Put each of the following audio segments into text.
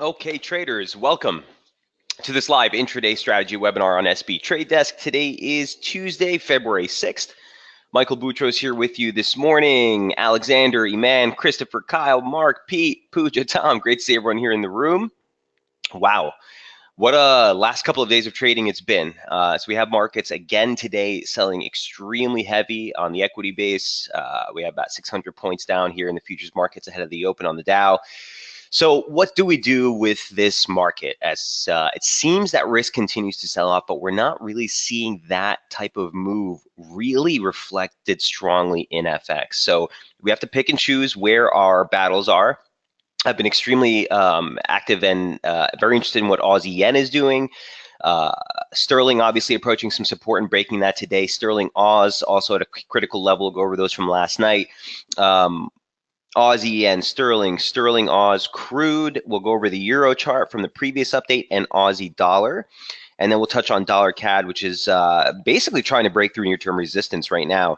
Okay, traders, welcome to this live intraday strategy webinar on SB Trade Desk. Today is Tuesday, February 6th. Michael Boutros here with you this morning. Alexander, Iman, Christopher, Kyle, Mark, Pete, Pooja, Tom. Great to see everyone here in the room. Wow, what a last couple of days of trading it's been. So we have markets again today selling extremely heavy on the equity base. We have about 600 points down here in the futures markets ahead of the open on the Dow. So what do we do with this market? As it seems that risk continues to sell off, but we're not really seeing that type of move really reflected strongly in FX. So we have to pick and choose where our battles are. I've been extremely active and very interested in what Aussie yen is doing. Uh, Sterling obviously approaching some support and breaking that today. Sterling Oz also at a critical level. We'll go over those from last night. Aussie yen, sterling, sterling Oz, crude. We'll go over the euro chart from the previous update and Aussie dollar. And then we'll touch on dollar CAD, which is basically trying to break through near-term resistance right now.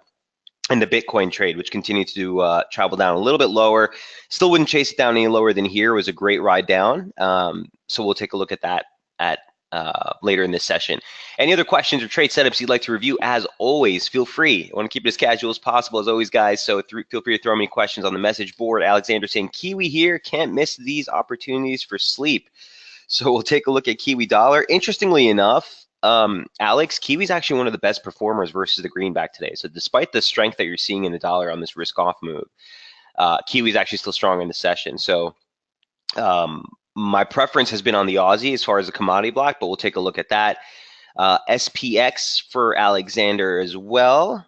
And the Bitcoin trade, which continues to travel down a little bit lower. Still wouldn't chase it down any lower than here. It was a great ride down. So we'll take a look at that later in this session. Any other questions or trade setups you'd like to review, as always, feel free. I want to keep it as casual as possible, as always, guys. So feel free to throw me questions on the message board. Alexander saying, Kiwi here, can't miss these opportunities for sleep. So we'll take a look at Kiwi dollar. Interestingly enough, Alex, Kiwi's actually one of the best performers versus the greenback today. So despite the strength that you're seeing in the dollar on this risk-off move, Kiwi's actually still strong in the session. So my preference has been on the Aussie as far as the commodity block, but we'll take a look at that. SPX for Alexander as well.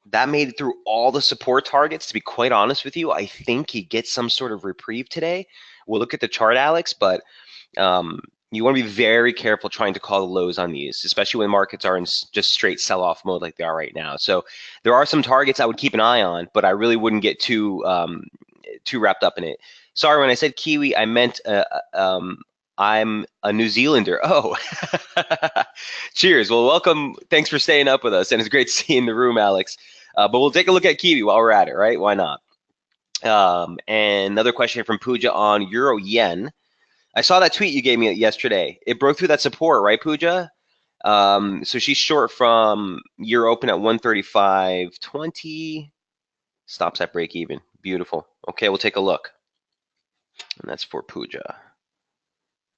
That made it through all the support targets. To be quite honest with you, I think he gets some sort of reprieve today. We'll look at the chart, Alex, but you want to be very careful trying to call the lows on these, especially when markets are in just straight sell-off mode like they are right now. So there are some targets I would keep an eye on, but I really wouldn't get too wrapped up in it. Sorry, when I said Kiwi, I meant I'm a New Zealander. Oh, cheers. Well, welcome. Thanks for staying up with us, and it's great to see you in the room, Alex. But we'll take a look at Kiwi while we're at it, right? Why not? And another question from Pooja on Euro Yen. I saw that tweet you gave me yesterday. It broke through that support, right, Pooja? So she's short from Euro Open at 135.20. Stops at break even. Beautiful. Okay, we'll take a look. And that's for Pooja.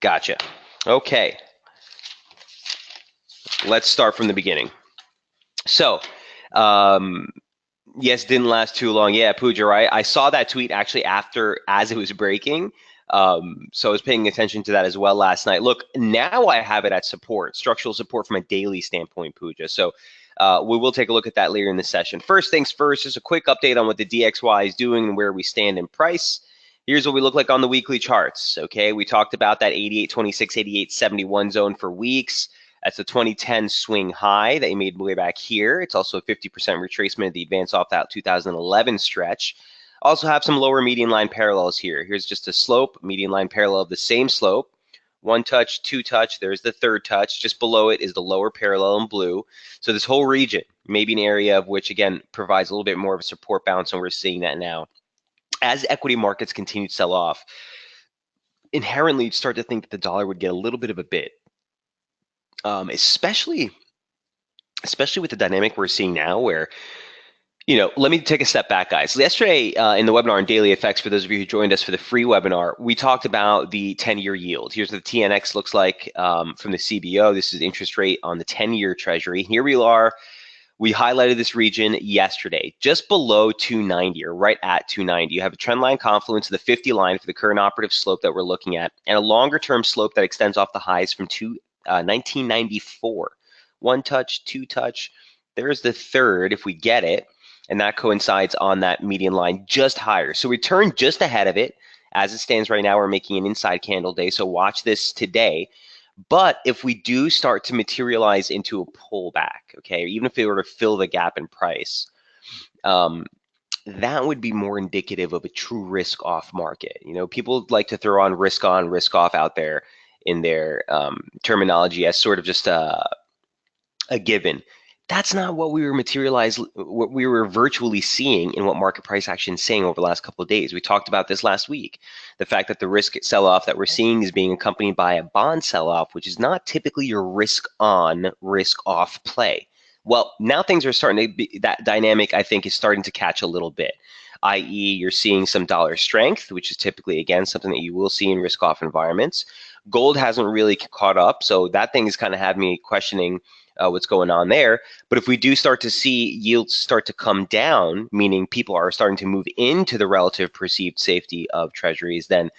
Gotcha. Okay. Let's start from the beginning. So, yes, didn't last too long. Yeah, Pooja, right? I saw that tweet actually as it was breaking. So I was paying attention to that as well last night. Look, now I have it at support, structural support from a daily standpoint, Pooja. So we will take a look at that later in the session. First things first, just a quick update on what the DXY is doing and where we stand in price. Here's what we look like on the weekly charts. Okay, we talked about that 88.26, 88.71 zone for weeks. That's the 2010 swing high that you made way back here. It's also a 50% retracement of the advance off that 2011 stretch. Also have some lower median line parallels here. Here's just a slope, median line parallel of the same slope. One touch, two touch, there's the third touch. Just below it is the lower parallel in blue. So this whole region, maybe an area of which, again, provides a little bit more of a support bounce, and we're seeing that now. As equity markets continue to sell off, inherently you start to think that the dollar would get a little bit of a bid, especially with the dynamic we're seeing now where, let me take a step back, guys. So yesterday in the webinar on Daily Effects, for those of you who joined us for the free webinar, we talked about the 10-year yield. Here's what the TNX looks like from the CBO. This is interest rate on the 10-year treasury. Here we are. We highlighted this region yesterday, just below 290 or right at 290. You have a trend line confluence of the 50 line for the current operative slope that we're looking at, and a longer-term slope that extends off the highs from 1994. One touch, two touch. There's the third if we get it, and that coincides on that median line just higher. So we turn just ahead of it. As it stands right now, we're making an inside candle day, so watch this today. But if we do start to materialize into a pullback, okay, even if it were to fill the gap in price, that would be more indicative of a true risk-off market. People like to throw on, risk off out there in their terminology as sort of just a given. That's not what what we were virtually seeing in what market price action is saying over the last couple of days. We talked about this last week. The fact that the risk sell-off that we're seeing is being accompanied by a bond sell-off, which is not typically your risk on, risk off play. Well, now things are starting to be, that dynamic, I think, is starting to catch a little bit, i.e., you're seeing some dollar strength, which is typically, again, something that you will see in risk off environments. Gold hasn't really caught up, so that thing has kind of had me questioning what's going on there. But if we do start to see yields start to come down, meaning people are starting to move into the relative perceived safety of treasuries, then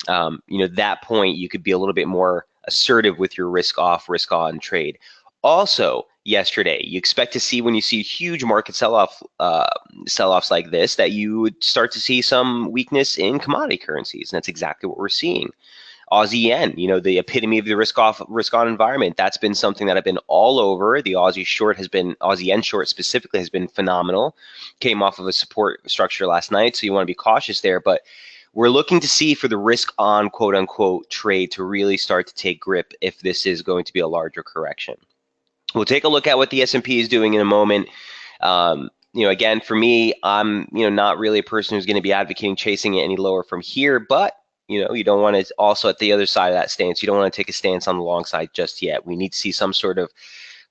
that point you could be a little bit more assertive with your risk off, risk on trade. Also, yesterday, you expect to see when you see huge market sell-offs like this, that you would start to see some weakness in commodity currencies, and that's exactly what we're seeing. Aussie yen, the epitome of the risk off, risk on environment. That's been something that I've been all over. The Aussie yen short specifically has been phenomenal. Came off of a support structure last night, so you want to be cautious there. But we're looking to see for the risk on quote unquote trade to really start to take grip if this is going to be a larger correction. We'll take a look at what the S&P is doing in a moment. Again, for me, I'm not really a person who's going to be advocating chasing it any lower from here, but you don't want to also at the other side of that stance, you don't want to take a stance on the long side just yet. We need to see some sort of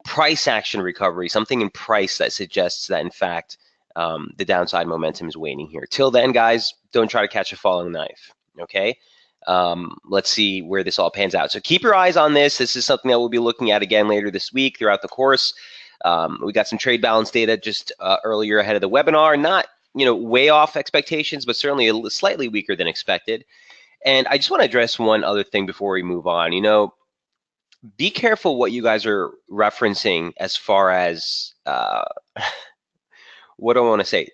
price action recovery, something in price that suggests that in fact the downside momentum is waning here. Till then, guys, don't try to catch a falling knife. Okay. Let's see where this all pans out. So keep your eyes on this. This is something that we'll be looking at again later this week throughout the course. We got some trade balance data just earlier ahead of the webinar. Not way off expectations, but certainly slightly weaker than expected. And I just want to address one other thing before we move on. Be careful what you guys are referencing as far as what do I want to say?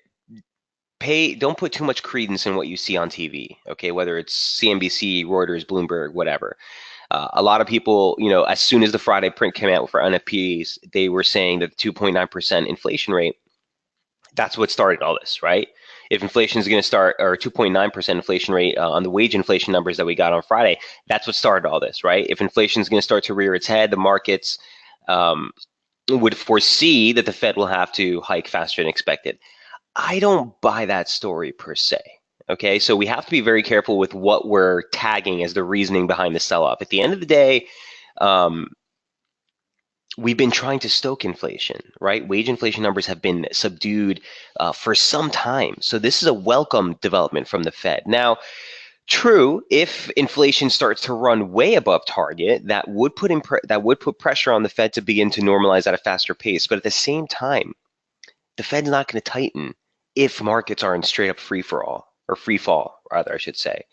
Don't put too much credence in what you see on TV, okay? Whether it's CNBC, Reuters, Bloomberg, whatever. A lot of people, as soon as the Friday print came out for NFPs, they were saying that the 2.9% inflation rate, that's what started all this, right? If inflation is going to start, or 2.9% inflation rate on the wage inflation numbers that we got on Friday, that's what started all this, right? If inflation is going to start to rear its head, the markets would foresee that the Fed will have to hike faster than expected. I don't buy that story per se. Okay, so we have to be very careful with what we're tagging as the reasoning behind the sell-off. At the end of the day, we've been trying to stoke inflation, right? Wage inflation numbers have been subdued for some time. So this is a welcome development from the Fed. Now, true, if inflation starts to run way above target, that would put pressure on the Fed to begin to normalize at a faster pace. But at the same time, the Fed's not going to tighten if markets are in straight up free fall, rather, I should say.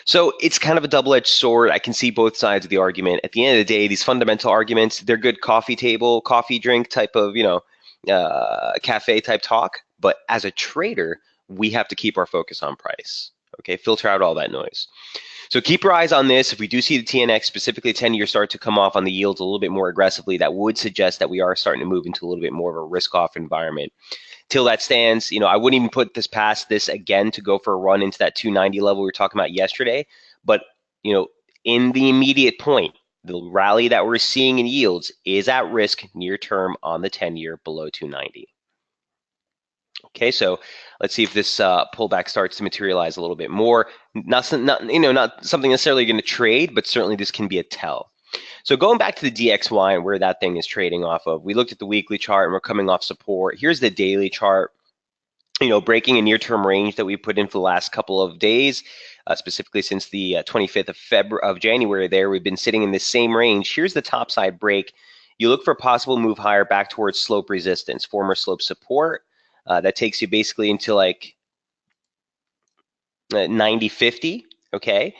So it's kind of a double-edged sword. I can see both sides of the argument. At the end of the day, these fundamental arguments, they're good coffee drink type of, cafe type talk. But as a trader, we have to keep our focus on price. Okay, filter out all that noise. So keep your eyes on this. If we do see the TNX, specifically 10-year, start to come off on the yields a little bit more aggressively, that would suggest that we are starting to move into a little bit more of a risk-off environment. Till that stands, I wouldn't even put this past this again to go for a run into that 290 level we were talking about yesterday. But, in the immediate point, the rally that we're seeing in yields is at risk near term on the 10-year below 290. Okay, so let's see if this pullback starts to materialize a little bit more. Not something necessarily going to trade, but certainly this can be a tell. So going back to the DXY and where that thing is trading off of, we looked at the weekly chart and we're coming off support. Here's the daily chart, breaking a near-term range that we put in for the last couple of days, specifically since the 25th of January there. We've been sitting in the same range. Here's the top side break. You look for a possible move higher back towards slope resistance, former slope support. That takes you basically into like 90.50, okay?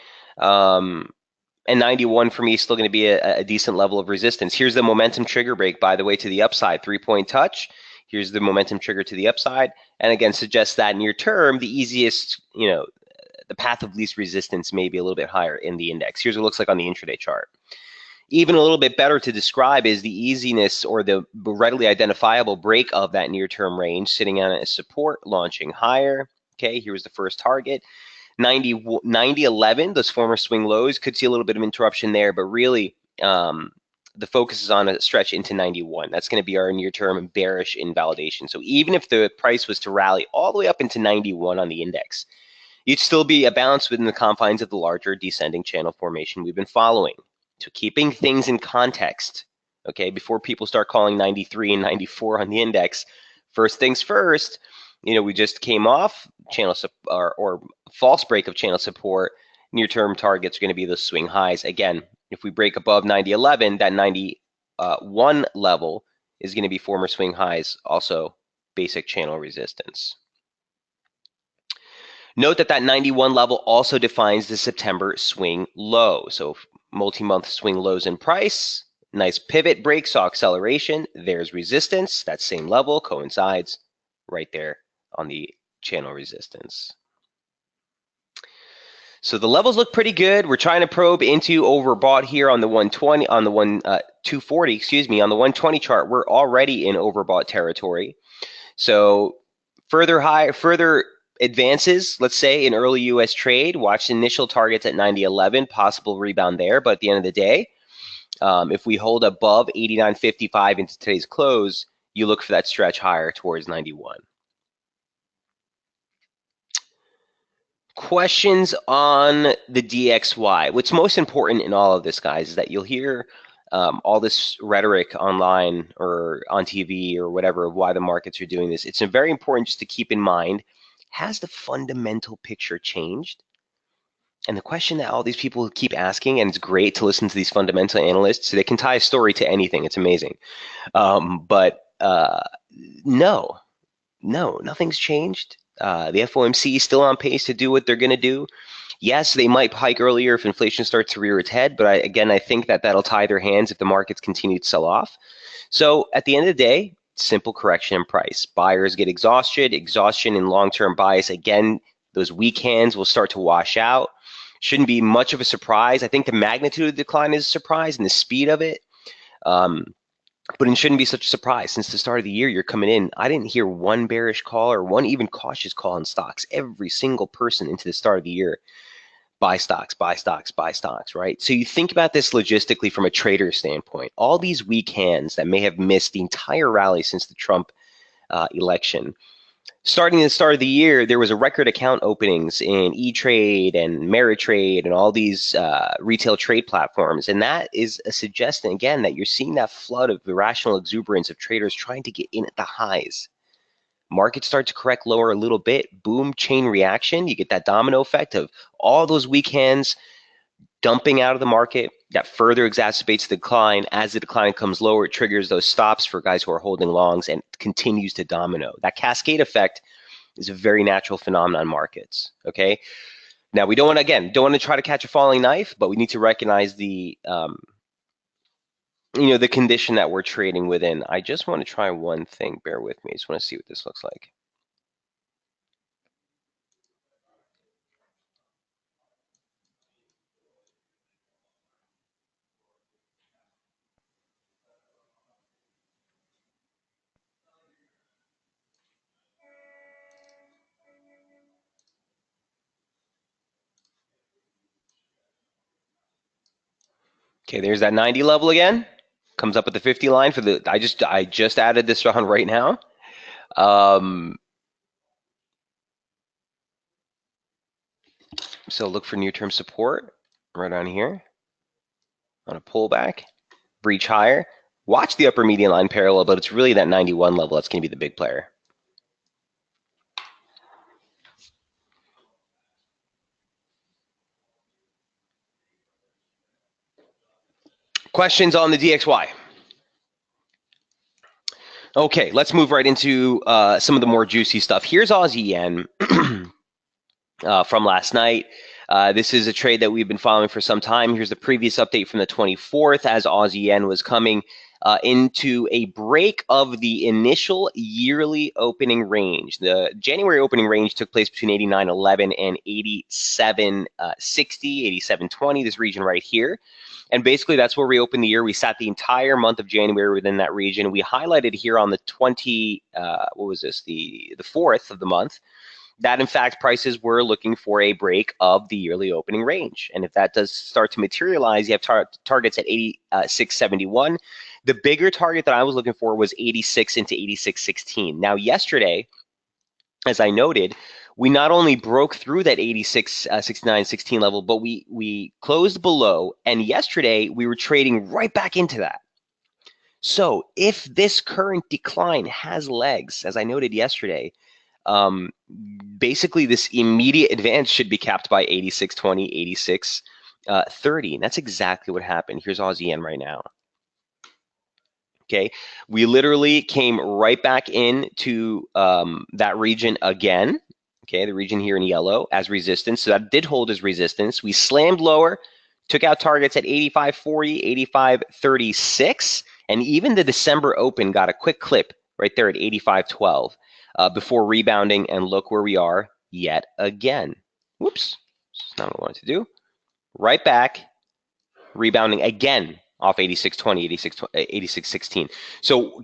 And 91 for me is still going to be a decent level of resistance. Here's the momentum trigger break, by the way, to the upside, 3-point touch. Here's the momentum trigger to the upside. And again, suggests that near term, the easiest, the path of least resistance may be a little bit higher in the index. Here's what it looks like on the intraday chart. Even a little bit better to describe is the easiness or the readily identifiable break of that near-term range, sitting on a support, launching higher. Okay, here's the first target. 90.11, those former swing lows, could see a little bit of interruption there, but really the the focus is on a stretch into 91. That's going to be our near-term bearish invalidation. So even if the price was to rally all the way up into 91 on the index, you'd still be a balance within the confines of the larger descending channel formation we've been following. So keeping things in context, okay, before people start calling 93 and 94 on the index, first things first, we just came off channel or false break of channel support. Near-term targets are going to be those swing highs. Again, if we break above 90.11, that 91 level is going to be former swing highs, also basic channel resistance. Note that that 91 level also defines the September swing low. So multi-month swing lows in price, nice pivot break, saw acceleration. There's resistance. That same level coincides right there on the channel resistance. So the levels look pretty good. We're trying to probe into overbought here on the 120, on the 240, excuse me, on the 120 chart. We're already in overbought territory. So further advances, let's say in early US trade, watch initial targets at 90.11, possible rebound there. But at the end of the day, if we hold above 89.55 into today's close, you look for that stretch higher towards 91. Questions on the DXY. What's most important in all of this, guys, is that you'll hear all this rhetoric online or on TV or whatever of why the markets are doing this. It's very important just to keep in mind, has the fundamental picture changed? And the question that all these people keep asking, and it's great to listen to these fundamental analysts, they can tie a story to anything. It's amazing. But no, nothing's changed. The FOMC is still on pace to do what they're going to do. Yes, they might hike earlier if inflation starts to rear its head, but I think that that'll tie their hands if the markets continue to sell off. So at the end of the day, simple correction in price. Buyers get exhaustion in long-term bias. Again, those weak hands will start to wash out. Shouldn't be much of a surprise. I think the magnitude of the decline is a surprise and the speed of it. But it shouldn't be such a surprise. Since the start of the year, you're coming in. I didn't hear one bearish call or one even cautious call in stocks. Every single person into the start of the year, buy stocks, buy stocks, buy stocks, right? So you think about this logistically from a trader standpoint. All these weak hands that may have missed the entire rally since the Trump election. Starting at the start of the year, there was a record account openings in E-Trade and Ameritrade and all these retail trade platforms. And that is a suggestion, again, that you're seeing that flood of irrational exuberance of traders trying to get in at the highs. Markets start to correct lower a little bit. Boom, chain reaction. You get that domino effect of all those weak hands dumping out of the market. That further exacerbates the decline. As the decline comes lower, it triggers those stops for guys who are holding longs and continues to domino. That cascade effect is a very natural phenomenon in markets, okay? Now, we don't want to try to catch a falling knife, but we need to recognize the, the condition that we're trading within. I just want to try one thing. Bear with me. I just want to see what this looks like. Okay, there's that 90 level again. Comes up at the 50 line for the. I just added this on right now. So look for near-term support right on here on a pullback, breach higher. Watch the upper median line parallel, but it's really that 91 level that's going to be the big player. Questions on the DXY? Okay, let's move right into some of the more juicy stuff. Here's Aussie yen from last night. This is a trade that we've been following for some time. Here's the previous update from the 24th as Aussie yen was coming into a break of the initial yearly opening range. The January opening range took place between 89.11 and 87.60, 87.20, this region right here. And basically, that's where we opened the year. We sat the entire month of January within that region. We highlighted here on the the 4th of the month that in fact prices were looking for a break of the yearly opening range. And if that does start to materialize, you have targets at 86.71. The bigger target that I was looking for was 86 into 86.16. Now yesterday, as I noted, we not only broke through that 86, 69, 16 level, but we closed below. And yesterday we were trading right back into that. So if this current decline has legs, as I noted yesterday, basically this immediate advance should be capped by 86.20, 86.30. And that's exactly what happened. Here's Aussie yen right now. Okay, we literally came right back into that region again. Okay, the region here in yellow as resistance. So that did hold as resistance. We slammed lower, took out targets at 85.40, 85.36, and even the December open got a quick clip right there at 85.12 before rebounding. And look where we are yet again. Whoops, that's not what I wanted to do. Right back, rebounding again off 86.20, 86.16. So,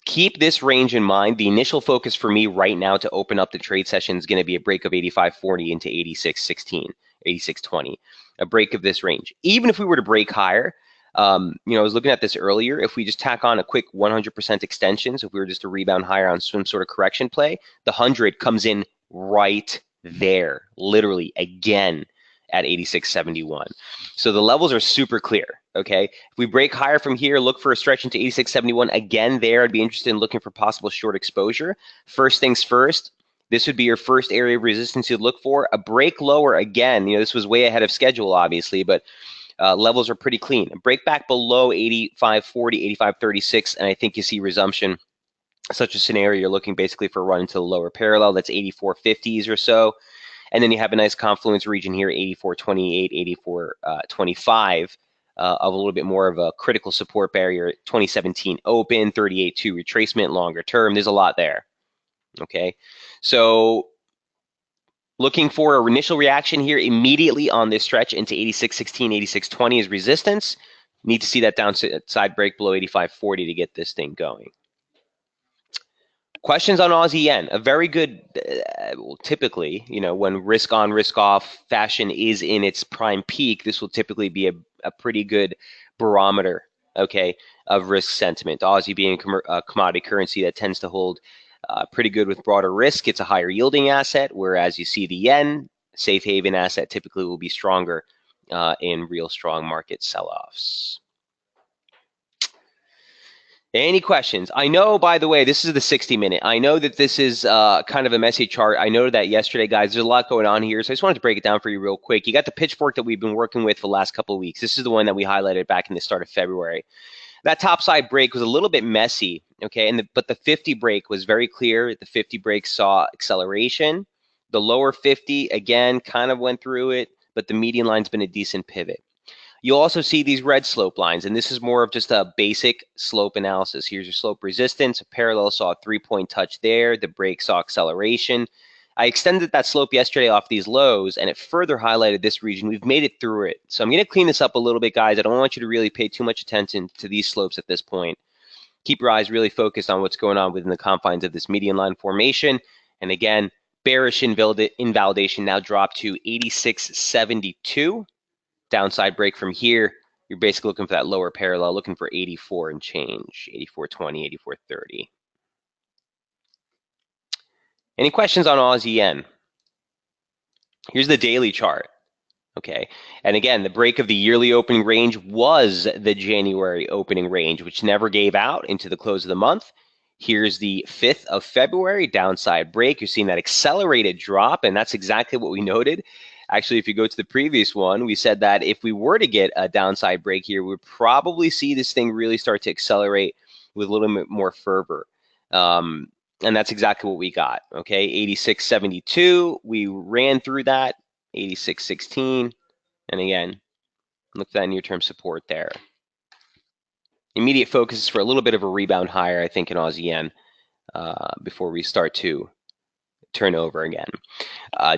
keep this range in mind. The initial focus for me right now to open up the trade session is going to be a break of 85.40 into 86.16, 86.20, a break of this range. Even if we were to break higher, I was looking at this earlier. If we just tack on a quick 100% extension, so if we were just to rebound higher on some sort of correction play, the 100 comes in right there, literally again at 86.71. So the levels are super clear, okay? If we break higher from here, look for a stretch into 86.71. Again, there, I'd be interested in looking for possible short exposure. First things first, this would be your first area of resistance you'd look for. A break lower, again, this was way ahead of schedule, obviously, but levels are pretty clean. A break back below 85.40, 85.36, and I think you see resumption. Such a scenario, you're looking basically for a run into the lower parallel. That's 84.50s or so. And then you have a nice confluence region here, 84.28, 84.25, of a little bit more of a critical support barrier, 2017 open, 38.2 retracement longer term. There's a lot there, okay? So looking for an initial reaction here immediately on this stretch into 86.16, 86.20 is resistance. Need to see that downside break below 85.40 to get this thing going. Questions on Aussie yen, a very good, well, typically, when risk on, risk off fashion is in its prime peak, this will typically be a pretty good barometer, okay, of risk sentiment. Aussie being a commodity currency that tends to hold pretty good with broader risk. It's a higher yielding asset, whereas you see the yen, safe haven asset, typically will be stronger in real strong market sell-offs. Any questions? I know, by the way, this is the 60-minute. I know that this is kind of a messy chart. I know that yesterday, guys, there's a lot going on here, so I just wanted to break it down for you real quick. You got the pitchfork that we've been working with for the last couple of weeks. This is the one that we highlighted back in the start of February. That topside break was a little bit messy, okay, but the 50 break was very clear. The 50 break saw acceleration. The lower 50, again, kind of went through it, but the median line's been a decent pivot. You'll also see these red slope lines, and this is more of just a basic slope analysis. Here's your slope resistance. A parallel saw a 3-point touch there. The break saw acceleration. I extended that slope yesterday off these lows, and it further highlighted this region. We've made it through it. So I'm going to clean this up a little bit, guys. I don't want you to really pay too much attention to these slopes at this point. Keep your eyes really focused on what's going on within the confines of this median line formation. And again, bearish invalidation now dropped to 86.72. Downside break from here, you're basically looking for that lower parallel, looking for 84 and change, 84.20, 84.30. Any questions on Aussie yen? Here's the daily chart, okay? And again, the break of the yearly opening range was the January opening range, which never gave out into the close of the month. Here's the 5th of February, downside break. You're seeing that accelerated drop, and that's exactly what we noted. Actually, if you go to the previous one, we said that if we were to get a downside break here, we'd probably see this thing really start to accelerate with a little bit more fervor. And that's exactly what we got, okay? 86.72, we ran through that, 86.16, and again, look for that near-term support there. Immediate focus is for a little bit of a rebound higher, I think, in Aussie yen before we start to turn over again.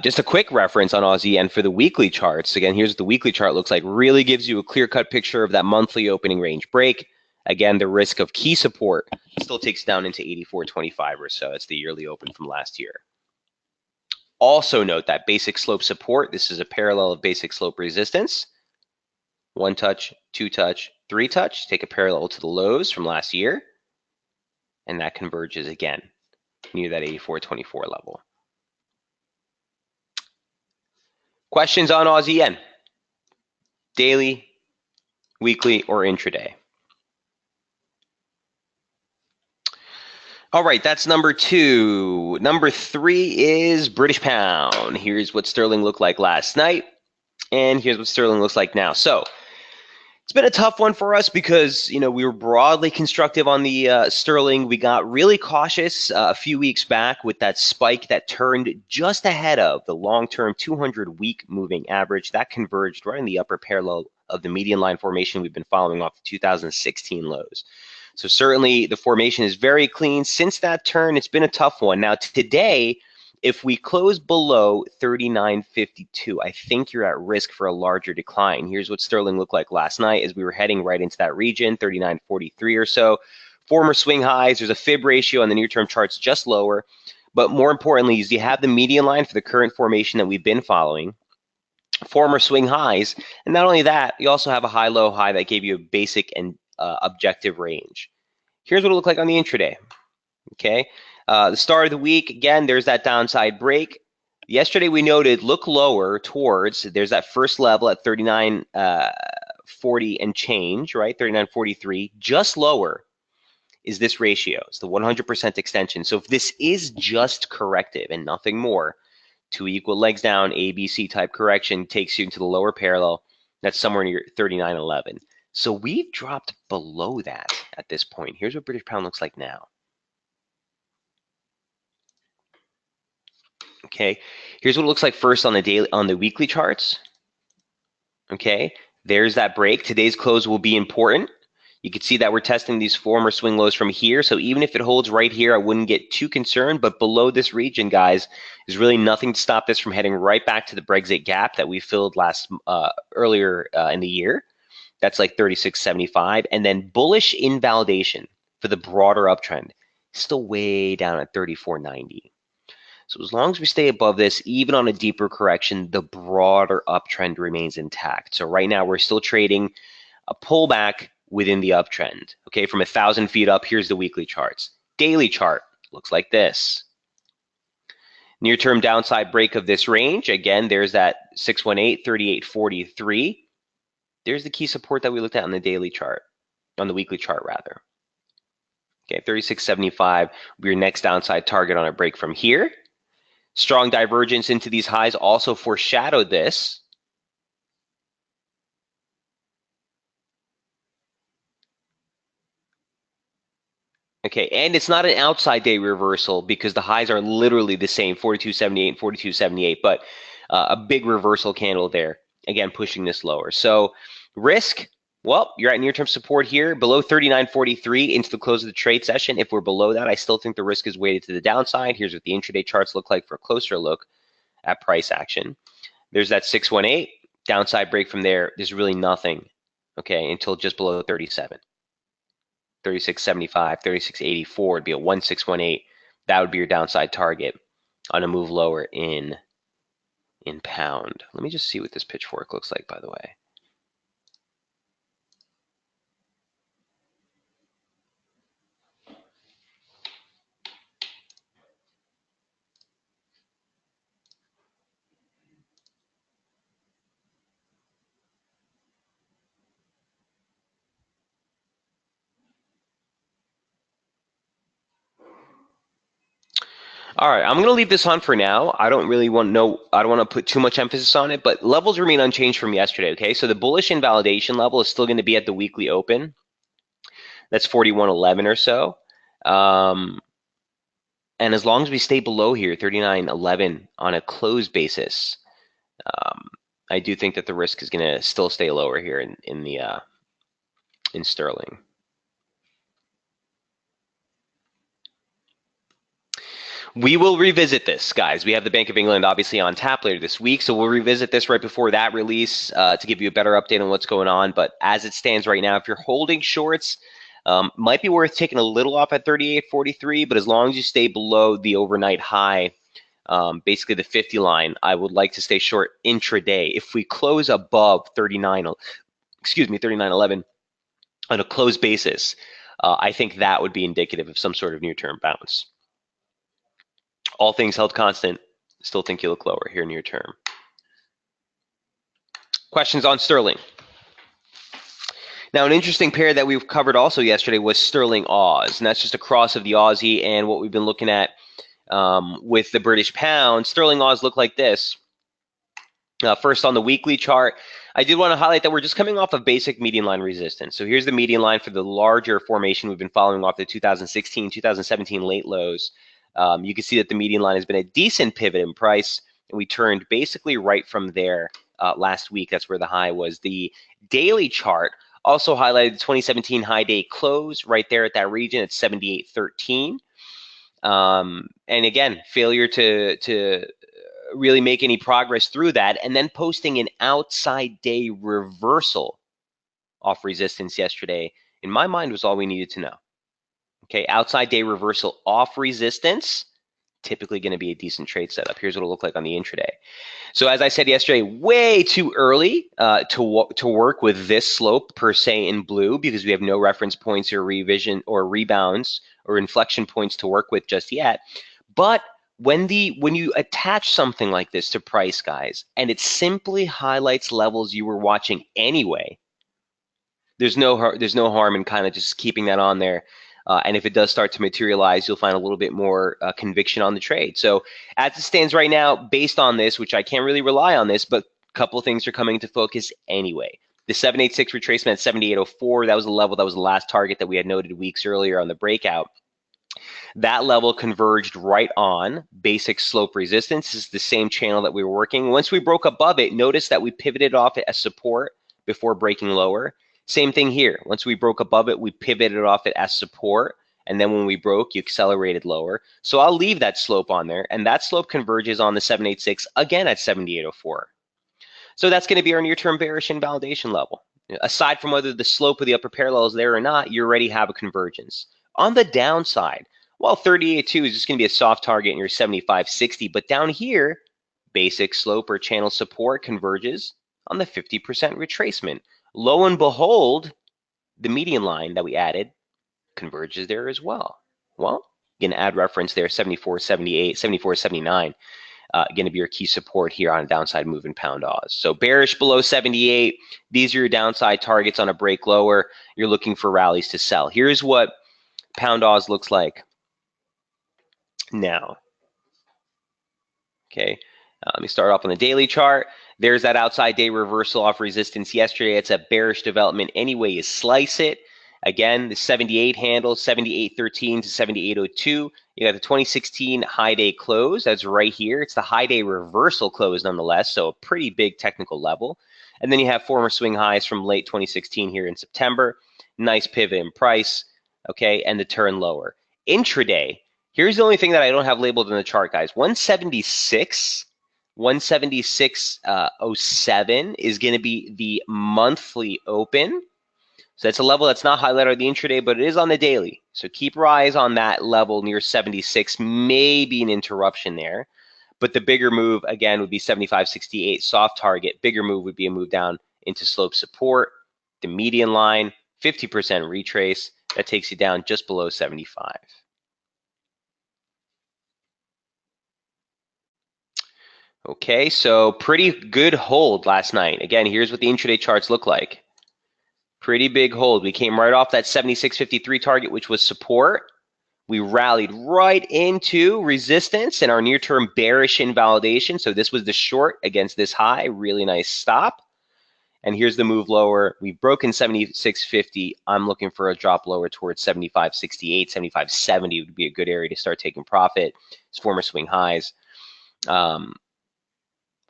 Just a quick reference on Aussie yen for the weekly charts. Again, here's what the weekly chart looks like. Really gives you a clear-cut picture of that monthly opening range break. Again, the risk of key support still takes down into 84.25 or so. It's the yearly open from last year. Also note that basic slope support, this is a parallel of basic slope resistance. 1 touch, 2 touch, 3 touch, take a parallel to the lows from last year, and that converges again near that 84.24 level. Questions on Aussie yen? Daily, weekly, or intraday? All right, that's number 2. Number 3 is British pound. Here's what sterling looked like last night, and here's what sterling looks like now. So it's been a tough one for us because, you know, we were broadly constructive on the sterling. We got really cautious a few weeks back with that spike that turned just ahead of the long-term 200-week moving average. That converged right in the upper parallel of the median line formation we've been following off the 2016 lows. So certainly the formation is very clean. Since that turn, it's been a tough one. Now today, if we close below 39.52, I think you're at risk for a larger decline. Here's what sterling looked like last night as we were heading right into that region, 39.43 or so. Former swing highs, there's a fib ratio on the near-term charts just lower. But more importantly is you have the median line for the current formation that we've been following. Former swing highs, and not only that, you also have a high-low high that gave you a basic and objective range. Here's what it looked like on the intraday. Okay, the start of the week, again, there's that downside break. Yesterday we noted look lower towards, there's that first level at 39.40 and change, right? 39.43. Just lower is this ratio. It's the 100% extension. So if this is just corrective and nothing more, 2 equal legs down, ABC type correction takes you into the lower parallel. That's somewhere near 39.11. So we've dropped below that at this point. Here's what British pound looks like now. Okay, here's what it looks like first on the daily, on the weekly charts. Okay, there's that break. Today's close will be important. You can see that we're testing these former swing lows from here. So even if it holds right here, I wouldn't get too concerned. But below this region, guys, there's really nothing to stop this from heading right back to the Brexit gap that we filled earlier in the year. That's like 36.75. And then bullish invalidation for the broader uptrend, still way down at 34.90. So as long as we stay above this, even on a deeper correction, the broader uptrend remains intact. So right now we're still trading a pullback within the uptrend. Okay, from 1,000 feet up, here's the weekly charts. Daily chart looks like this. Near-term downside break of this range. Again, there's that 618, 38.43. There's the key support that we looked at on the daily chart, on the weekly chart rather. Okay, 36.75 will be your next downside target on a break from here. Strong divergence into these highs also foreshadowed this. Okay, and it's not an outside day reversal because the highs are literally the same, 42.78 and 42.78, but a big reversal candle there, again, pushing this lower. So risk, well, you're at near-term support here, below 39.43 into the close of the trade session. If we're below that, I still think the risk is weighted to the downside. Here's what the intraday charts look like for a closer look at price action. There's that 618, downside break from there. There's really nothing, okay, until just below 37. 36.75, 36.84 would be a 1618. That would be your downside target on a move lower in pound. Let me just see what this pitchfork looks like, by the way. All right, I'm going to leave this on for now. I don't really want to know, I don't want to put too much emphasis on it, but levels remain unchanged from yesterday, okay? So the bullish invalidation level is still going to be at the weekly open. That's 41.11 or so. And as long as we stay below here, 39.11 on a close basis, I do think that the risk is going to still stay lower here in sterling. We will revisit this, guys. We have the Bank of England obviously on tap later this week, so we'll revisit this right before that release to give you a better update on what's going on. But as it stands right now, if you're holding shorts, might be worth taking a little off at 38.43, but as long as you stay below the overnight high basically the 50 line, I would like to stay short intraday. If we close above 39.11 on a closed basis, I think that would be indicative of some sort of near-term bounce. All things held constant, still think you look lower here near term. Questions on sterling. Now, an interesting pair that we've covered also yesterday was sterling Oz, and that's just a cross of the Aussie and what we've been looking at with the British pound. Sterling Oz looked like this. First on the weekly chart, I did want to highlight that we're just coming off of basic median line resistance. So here's the median line for the larger formation we've been following off the 2016, 2017 late lows. You can see that the median line has been a decent pivot in price, and we turned basically right from there last week. That's where the high was. The daily chart also highlighted the 2017 high day close right there at that region at 78.13. And again, failure to really make any progress through that, and then posting an outside day reversal off resistance yesterday, in my mind, was all we needed to know. Okay, outside day reversal off resistance, typically going to be a decent trade setup. Here's what it'll look like on the intraday. So as I said yesterday, way too early to work with this slope per se in blue, because we have no reference points or revision or rebounds or inflection points to work with just yet. But when you attach something like this to price, guys, and it simply highlights levels you were watching anyway, there's no harm in kind of just keeping that on there. And if it does start to materialize, you'll find a little bit more conviction on the trade. So as it stands right now, based on this, which I can't really rely on this, but a couple of things are coming into focus anyway. The 786 retracement at 78.04, that was a level that was the last target that we had noted weeks earlier on the breakout. That level converged right on basic slope resistance. This is the same channel that we were working. Once we broke above it, notice that we pivoted off it as support before breaking lower. Same thing here. Once we broke above it, we pivoted off it as support. And then when we broke, you accelerated lower. So I'll leave that slope on there. And that slope converges on the 786 again at 78.04. So that's going to be our near-term bearish invalidation level. Aside from whether the slope of the upper parallel is there or not, you already have a convergence. On the downside, well, 38.2 is just going to be a soft target in your 75.60. But down here, basic slope or channel support converges on the 50% retracement. Lo and behold, the median line that we added converges there as well. Well, you can add reference there, 74.78, 74.79. Going to be your key support here on a downside move in pound Oz. So bearish below 78. These are your downside targets on a break lower. You're looking for rallies to sell. Here's what pound Oz looks like now. Okay, let me start off on the daily chart. There's that outside day reversal off resistance yesterday. It's a bearish development any way you slice it. Again, the 78 handle, 78.13 to 78.02. You got the 2016 high day close. That's right here. It's the high day reversal close nonetheless, so a pretty big technical level. And then you have former swing highs from late 2016 here in September. Nice pivot in price, okay, and the turn lower. Intraday, here's the only thing that I don't have labeled in the chart, guys. 176.07 is going to be the monthly open. So that's a level that's not highlighted on the intraday, but it is on the daily. So keep your eyes on that level near 76, maybe an interruption there. But the bigger move, again, would be 75.68, soft target. Bigger move would be a move down into slope support, the median line, 50% retrace. That takes you down just below 75. Okay, so pretty good hold last night. Again, here's what the intraday charts look like. Pretty big hold. We came right off that 76.53 target, which was support. We rallied right into resistance and our near-term bearish invalidation. So this was the short against this high. Really nice stop. And here's the move lower. We've broken 76.50. I'm looking for a drop lower towards 75.68, 75.70 would be a good area to start taking profit. It's former swing highs.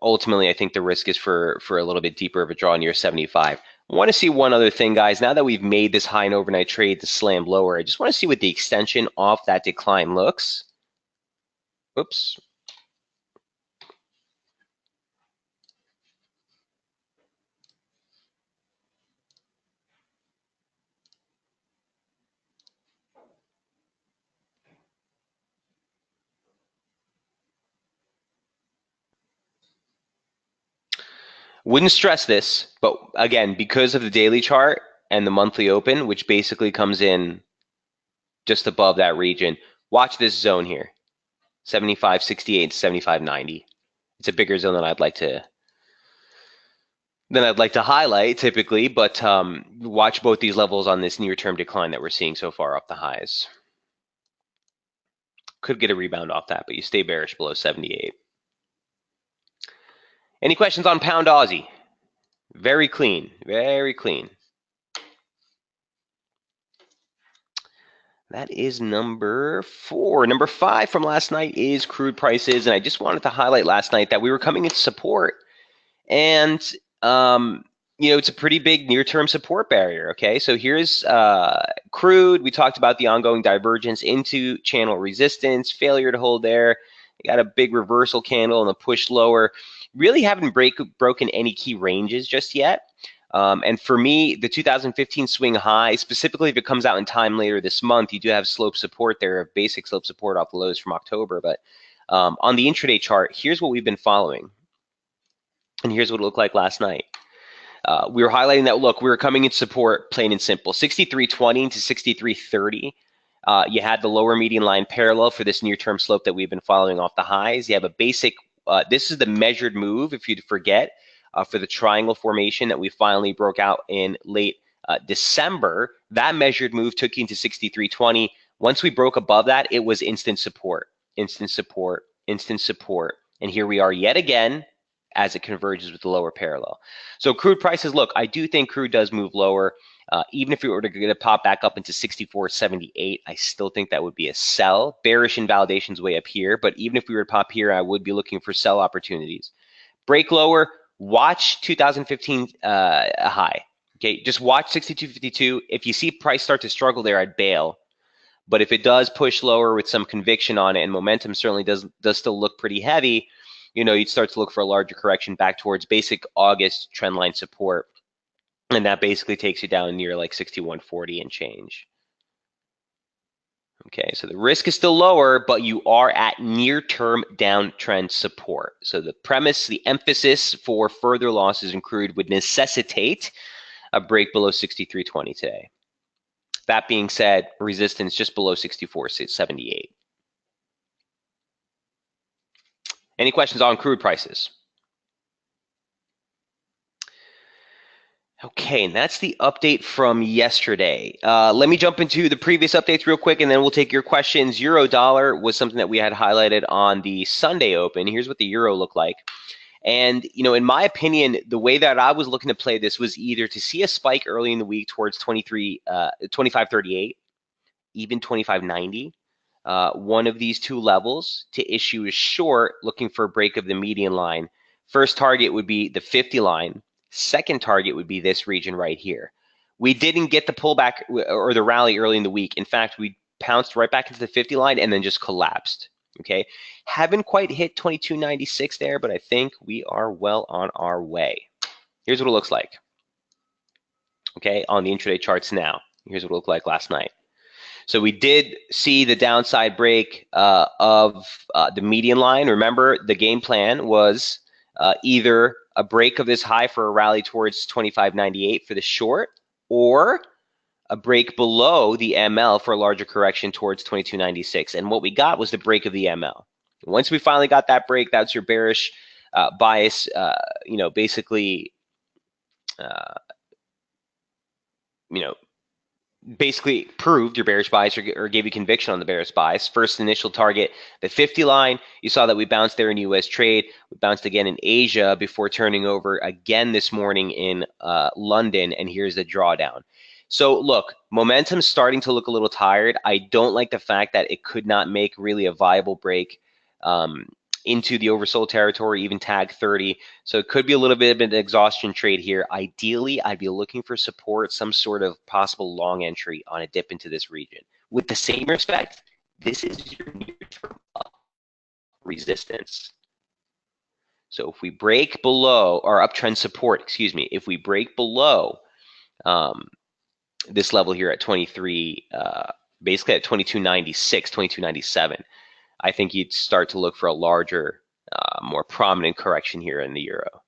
Ultimately, I think the risk is for a little bit deeper of a draw near 75. I want to see one other thing, guys. Now that we've made this high and overnight trade to slam lower, I just want to see what the extension off that decline looks. Oops. Wouldn't stress this, but again, because of the daily chart and the monthly open, which basically comes in just above that region, watch this zone here, 75.68 to 75.90. It's a bigger zone than I'd like to highlight typically, but watch both these levels on this near-term decline that we're seeing so far off the highs. Could get a rebound off that, but you stay bearish below 78. Any questions on pound Aussie? Very clean, very clean. That is number 4. Number 5 from last night is crude prices, and I just wanted to highlight last night that we were coming into support, and it's a pretty big near-term support barrier. Okay, so here's crude. We talked about the ongoing divergence into channel resistance, failure to hold there. You got a big reversal candle and a push lower. Really haven't broken any key ranges just yet. And for me, the 2015 swing high, specifically if it comes out in time later this month, you do have slope support there, basic slope support off the lows from October. But on the intraday chart, here's what we've been following. And here's what it looked like last night. We were highlighting that, look, we were coming in support, plain and simple. 63.20 to 63.30. You had the lower median line parallel for this near-term slope that we've been following off the highs. You have a basic, this is the measured move, if you'd forget, for the triangle formation that we finally broke out in late December. That measured move took you into 63.20. Once we broke above that, it was instant support, instant support, instant support. And here we are yet again as it converges with the lower parallel. So crude prices, look, I do think crude does move lower. Even if we were to get a pop back up into 64.78, I still think that would be a sell. Bearish invalidation's way up here, but even if we were to pop here, I would be looking for sell opportunities. Break lower, watch 2015 high. Okay, just watch 62.52. If you see price start to struggle there, I'd bail. But if it does push lower with some conviction on it, and momentum certainly does still look pretty heavy, you'd start to look for a larger correction back towards basic August trendline support. And that basically takes you down near like 61.40 and change. Okay, so the risk is still lower, but you are at near-term downtrend support. So the premise, the emphasis for further losses in crude would necessitate a break below 63.20 today. That being said, resistance just below 64.78. Any questions on crude prices? Okay, and that's the update from yesterday. Let me jump into the previous updates real quick, and then we'll take your questions. Euro dollar was something that we had highlighted on the Sunday open. Here's what the euro looked like. And, in my opinion, the way that I was looking to play this was either to see a spike early in the week towards 25.38, even 25.90. One of these two levels to issue a short, looking for a break of the median line. First target would be the 50 line. Second target would be this region right here. We didn't get the pullback or the rally early in the week. In fact, we pounced right back into the 50 line and then just collapsed. Okay, haven't quite hit 22.96 there, but I think we are well on our way. Here's what it looks like. Okay, on the intraday charts now. Here's what it looked like last night. So we did see the downside break of the median line. Remember, the game plan was either a break of this high for a rally towards 25.98 for the short, or a break below the ML for a larger correction towards 22.96. And what we got was the break of the ML. Once we finally got that break, that's your bearish bias, basically, basically proved your bearish bias or gave you conviction on the bearish bias. First initial target, the 50 line. You saw that we bounced there in US trade. We bounced again in Asia before turning over again this morning in London, and here's the drawdown. So look, momentum's starting to look a little tired. I don't like the fact that it could not make really a viable break into the oversold territory, even tag 30. So it could be a little bit of an exhaustion trade here. Ideally, I'd be looking for support, some sort of possible long entry on a dip into this region. With the same respect, this is your near-term resistance. So if we break below, or uptrend support, excuse me, if we break below this level here at 23, basically at 22.96, 22.97, I think you'd start to look for a larger, more prominent correction here in the euro.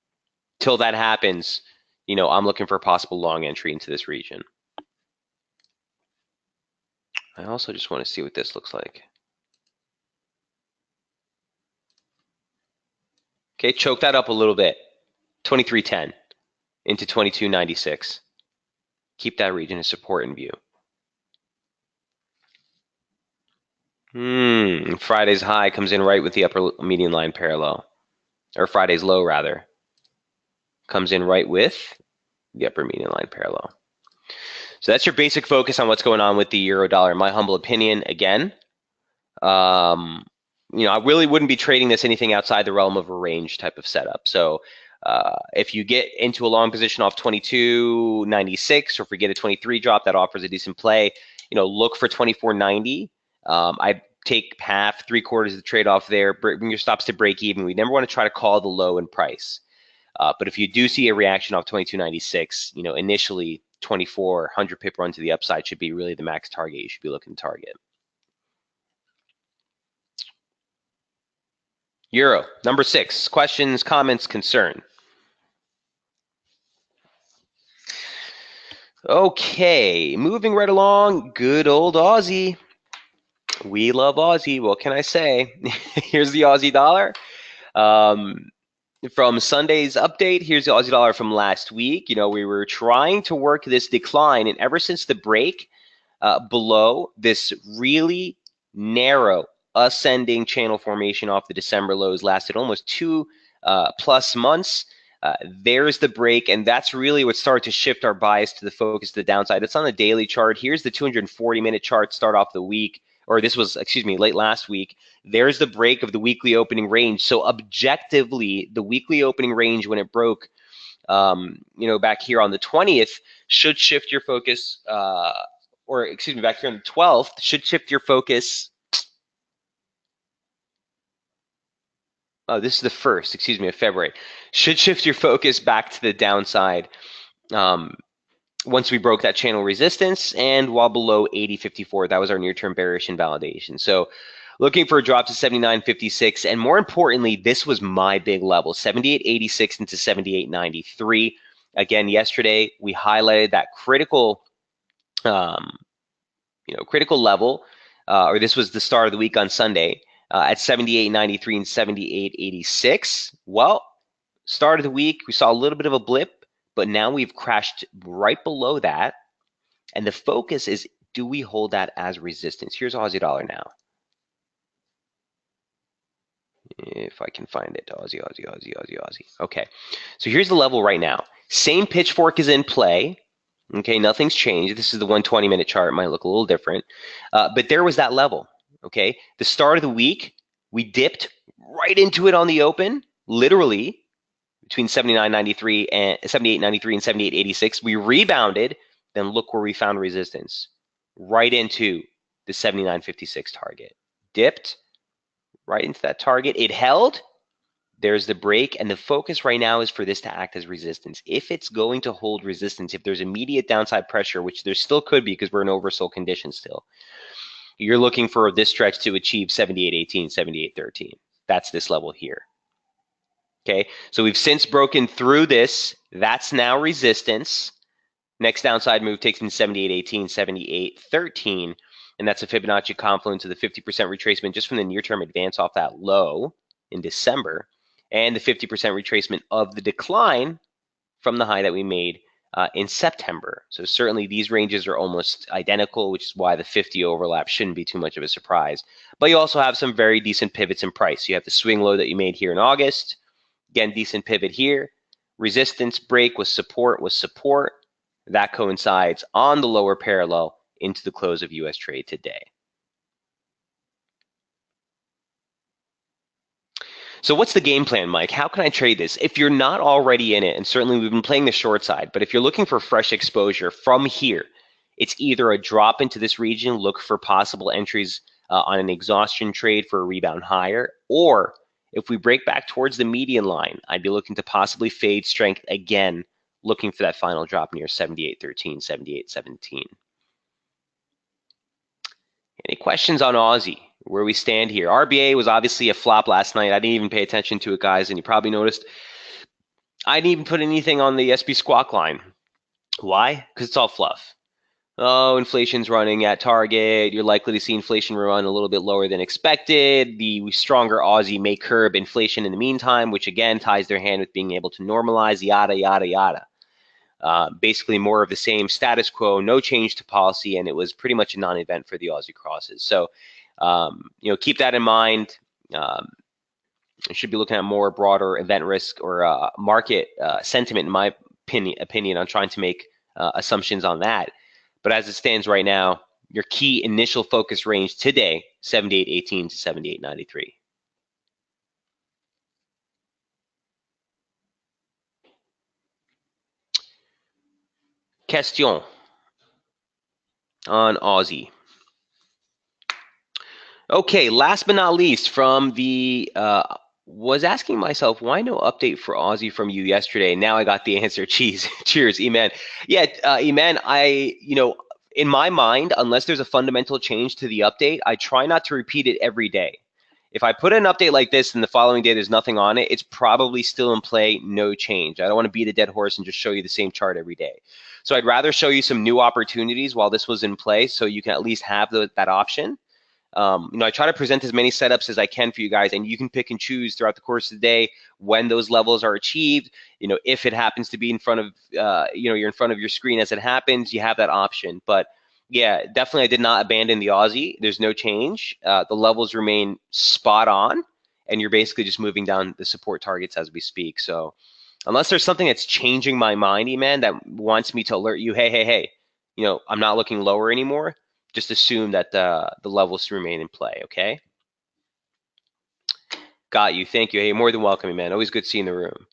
Till that happens, I'm looking for a possible long entry into this region. I also just want to see what this looks like. Okay, choke that up a little bit. 2310 into 2296. Keep that region of support in view. Friday's high comes in right with the upper median line parallel. Or Friday's low, rather. Comes in right with the upper median line parallel. So that's your basic focus on what's going on with the euro dollar. In my humble opinion, again, I really wouldn't be trading this anything outside the realm of a range type of setup. So if you get into a long position off 22.96, or if we get a 23 drop, that offers a decent play. Look for 24.90. I take half, 3/4 of the trade off there. Bring your stops to break even. We never want to try to call the low in price. But if you do see a reaction off 22.96, initially 2,400 pip run to the upside should be really the max target you should be looking to target. Euro, number 6. Questions, comments, concern. Okay, moving right along. Good old Aussie. We love Aussie. What can I say? Here's the Aussie dollar. From Sunday's update, here's the Aussie dollar from last week. We were trying to work this decline, and ever since the break below this really narrow ascending channel formation off the December lows lasted almost 2+ months. There's the break, and that's really what started to shift our bias to the focus to the downside. It's on the daily chart. Here's the 240-minute chart start off the week, or this was, late last week. There's the break of the weekly opening range. So objectively, the weekly opening range when it broke, back here on the 20th, should shift your focus, back here on the 12th, should shift your focus. Oh, this is the 1st, of February. Should shift your focus back to the downside once we broke that channel resistance and while below 80.54. That was our near-term bearish invalidation. So looking for a drop to 79.56. And more importantly, this was my big level, 78.86 into 78.93. Again, yesterday, we highlighted that critical critical level, or this was the start of the week on Sunday, at 78.93 and 78.86. Well, start of the week, we saw a little bit of a blip, but now we've crashed right below that. And the focus is, do we hold that as resistance? Here's Aussie dollar now. If I can find it, Aussie. Okay, so here's the level right now. Same pitchfork is in play. Okay, nothing's changed. This is the 120-minute chart. It might look a little different. But there was that level. Okay, the start of the week, we dipped right into it on the open, literally between 79.93 and 78.93 and 78.86. We rebounded. Then look where we found resistance, right into the 79.56 target. Dipped right into that target. It held. There's the break, and the focus right now is for this to act as resistance. If it's going to hold resistance, if there's immediate downside pressure, which there still could be because we're in oversold conditions still, you're looking for this stretch to achieve 78.18, 78.13. That's this level here. Okay, so we've since broken through this. That's now resistance. Next downside move takes me to 78.18, 78.13, and that's a Fibonacci confluence of the 50% retracement just from the near-term advance off that low in December, and the 50% retracement of the decline from the high that we made in September. So certainly these ranges are almost identical, which is why the 50 overlap shouldn't be too much of a surprise. But you also have some very decent pivots in price. You have the swing low that you made here in August. Again, decent pivot here. Resistance break with support was support. That coincides on the lower parallel into the close of US trade today. So what's the game plan, Mike? How can I trade this? If you're not already in it, and certainly we've been playing the short side, but if you're looking for fresh exposure from here, it's either a drop into this region, look for possible entries on an exhaustion trade for a rebound higher, or if we break back towards the median line, I'd be looking to possibly fade strength again, looking for that final drop near 78.13, 78.17. Any questions on Aussie? Where we stand here. RBA was obviously a flop last night. I didn't even pay attention to it, guys, and you probably noticed I didn't even put anything on the SB squawk line. Why? Because it's all fluff. Oh, inflation's running at target. You're likely to see inflation run a little bit lower than expected. The stronger Aussie may curb inflation in the meantime, which again ties their hand with being able to normalize, yada, yada, yada. Basically, more of the same status quo, no change to policy, and it was pretty much a non event for the Aussie crosses. So, keep that in mind. You should be looking at more broader event risk or market sentiment, in my opinion, on trying to make assumptions on that. But as it stands right now, your key initial focus range today, 78.18 to 78.93. Question on Aussie. Okay, last but not least, from the was asking myself why no update for Aussie from you yesterday. Now I got the answer. Cheese. Cheers, Eman. Yeah, Eman, in my mind, unless there's a fundamental change to the update, I try not to repeat it every day. If I put an update like this and the following day there's nothing on it, it's probably still in play, no change. I don't want to beat a dead horse and just show you the same chart every day. So I'd rather show you some new opportunities while this was in play so you can at least have that option. I try to present as many setups as I can for you guys, and you can pick and choose throughout the course of the day when those levels are achieved. If it happens to be in front of, you're in front of your screen as it happens, you have that option. But yeah, definitely, I did not abandon the Aussie. There's no change. The levels remain spot on, and you're basically just moving down the support targets as we speak. So unless there's something that's changing my mind, man, that wants me to alert you, hey, I'm not looking lower anymore, just assume that the levels remain in play, okay? Got you. Thank you. Hey, more than welcome, man. Always good seeing the room.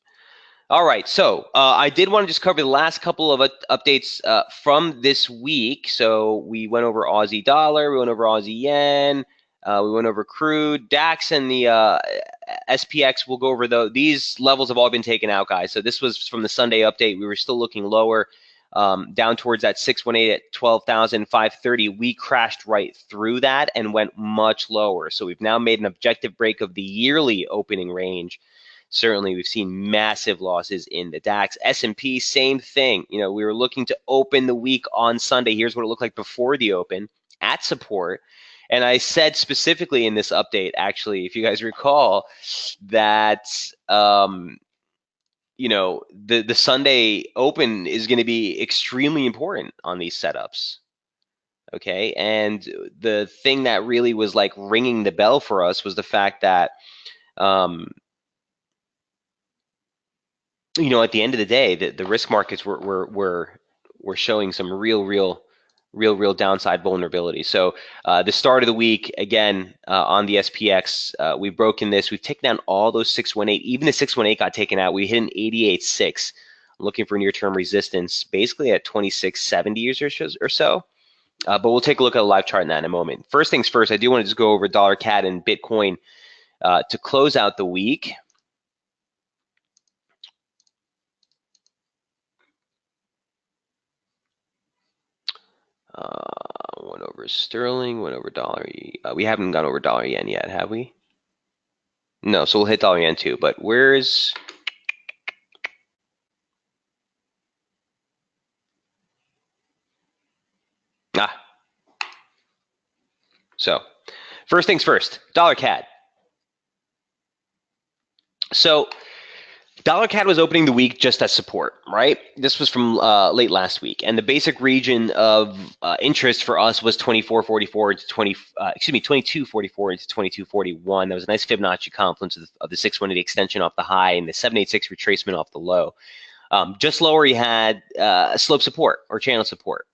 All right, so I did want to just cover the last couple of updates from this week. So we went over Aussie dollar, we went over Aussie yen, we went over crude, DAX, and the SPX. We'll go over these levels have all been taken out, guys. So this was from the Sunday update. We were still looking lower, down towards that 618 at 12,530. We crashed right through that and went much lower. So we've now made an objective break of the yearly opening range. Certainly, we've seen massive losses in the DAX. S&P, same thing. We were looking to open the week on Sunday. Here's what it looked like before the open at support. And I said specifically in this update, actually, if you guys recall, that the Sunday open is going to be extremely important on these setups. Okay, and the thing that really was like ringing the bell for us was the fact that at the end of the day, the risk markets were showing some real downside vulnerability. So the start of the week, again, on the SPX, we've broken this. We've taken down all those 618. Even the 618 got taken out. We hit an 88.6. I'm looking for near-term resistance, basically at 26.70 or so. But we'll take a look at a live chart in that in a moment. First things first, I do want to just go over dollar CAD and Bitcoin to close out the week. Went over sterling, went over dollar. We haven't gone over dollar yen yet, have we? No, so we'll hit dollar yen too. But where's so first things first, dollar CAD. So dollar CAD was opening the week just as support, right? This was from late last week, and the basic region of interest for us was 24.44 to 22.44 to 22.41. That was a nice Fibonacci confluence of the 618 extension off the high and the 786 retracement off the low. Just lower, you had slope support or channel support.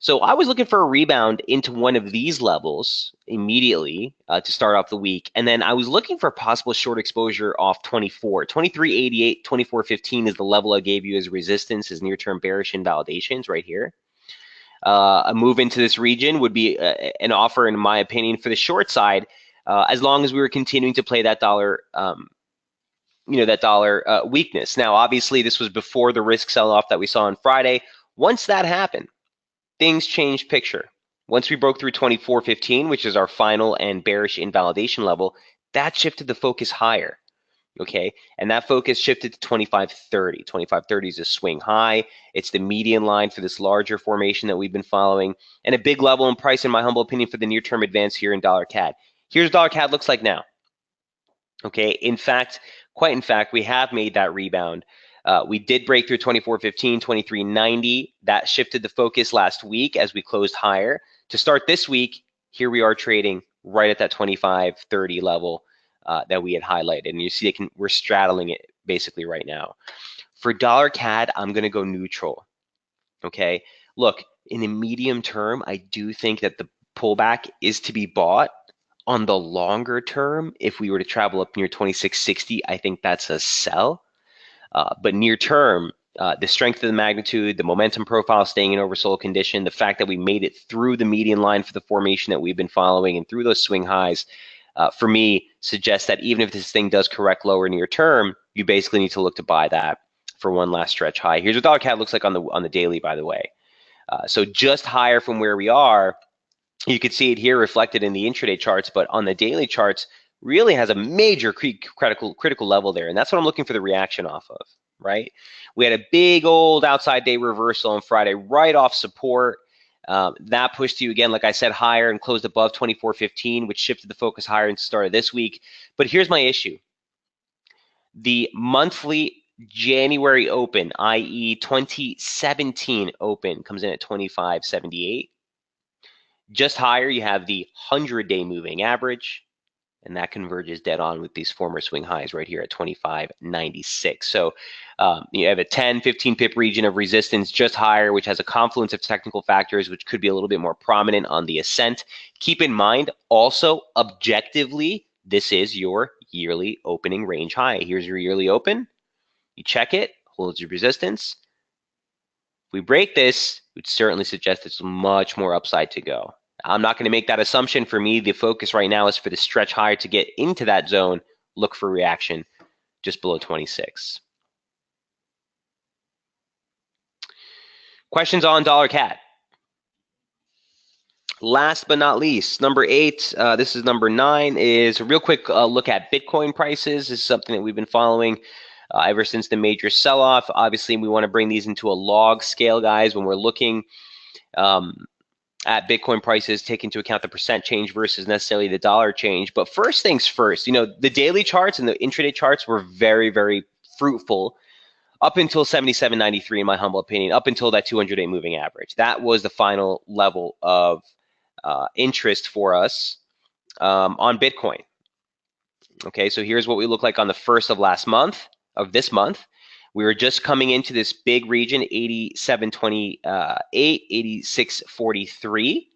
So I was looking for a rebound into one of these levels immediately to start off the week. And then I was looking for possible short exposure off 24. 23.88, 24.15 is the level I gave you as resistance, as near-term bearish invalidations right here. A move into this region would be an offer, in my opinion, for the short side, as long as we were continuing to play that dollar weakness. Now, obviously, this was before the risk sell-off that we saw on Friday. Once that happened, things changed picture. Once we broke through 24.15, which is our final and bearish invalidation level, that shifted the focus higher. okay? And that focus shifted to 2530. 2530 is a swing high. It's the median line for this larger formation that we've been following, and a big level in price, in my humble opinion, for the near-term advance here in dollar CAD. Here's dollar CAD looks like now, okay? In fact, quite in fact, we have made that rebound. We did break through 2415, 2390. That shifted the focus last week as we closed higher. To start this week, here we are trading right at that 2530 level that we had highlighted. And you see we're straddling it basically right now. For dollar CAD, I'm going to go neutral. Okay. Look, in the medium term, I do think that the pullback is to be bought. On the longer term, if we were to travel up near 2660, I think that's a sell. But near term, the strength of the magnitude, the momentum profile staying in oversold condition, the fact that we made it through the median line for the formation that we've been following and through those swing highs, for me, suggests that even if this thing does correct lower near term, you basically need to look to buy that for one last stretch high. Here's what dollar CAD looks like on the daily, by the way. So just higher from where we are. You could see it here reflected in the intraday charts, but on the daily charts, really has a major critical level there, and that's what I'm looking for the reaction off of, right? We had a big old outside day reversal on Friday, right off support. That pushed you again, like I said, higher and closed above 2415, which shifted the focus higher and started this week. But here's my issue. The monthly January open, i.e. 2017 open, comes in at 2578. Just higher, you have the 100-day moving average, and that converges dead on with these former swing highs right here at 2596. So you have a 10, 15 pip region of resistance just higher, which has a confluence of technical factors, which could be a little bit more prominent on the ascent. Keep in mind, also, objectively, this is your yearly opening range high. Here's your yearly open. You check it, holds your resistance. If we break this, it would certainly suggest there's much more upside to go. I'm not going to make that assumption. For me, the focus right now is for the stretch higher to get into that zone, look for reaction just below 26. Questions on dollar CAD? Last but not least, number 8, this is number 9, is a real quick look at Bitcoin prices. This is something that we've been following ever since the major sell-off. Obviously, we want to bring these into a log scale, guys, when we're looking at Bitcoin prices, take into account the percent change versus necessarily the dollar change. But first things first, the daily charts and the intraday charts were very, very fruitful up until 77.93, in my humble opinion, up until that 200-day moving average. That was the final level of interest for us on Bitcoin. Okay, so here's what we look like on the first of this month. We were just coming into this big region, 87.28, 86.43,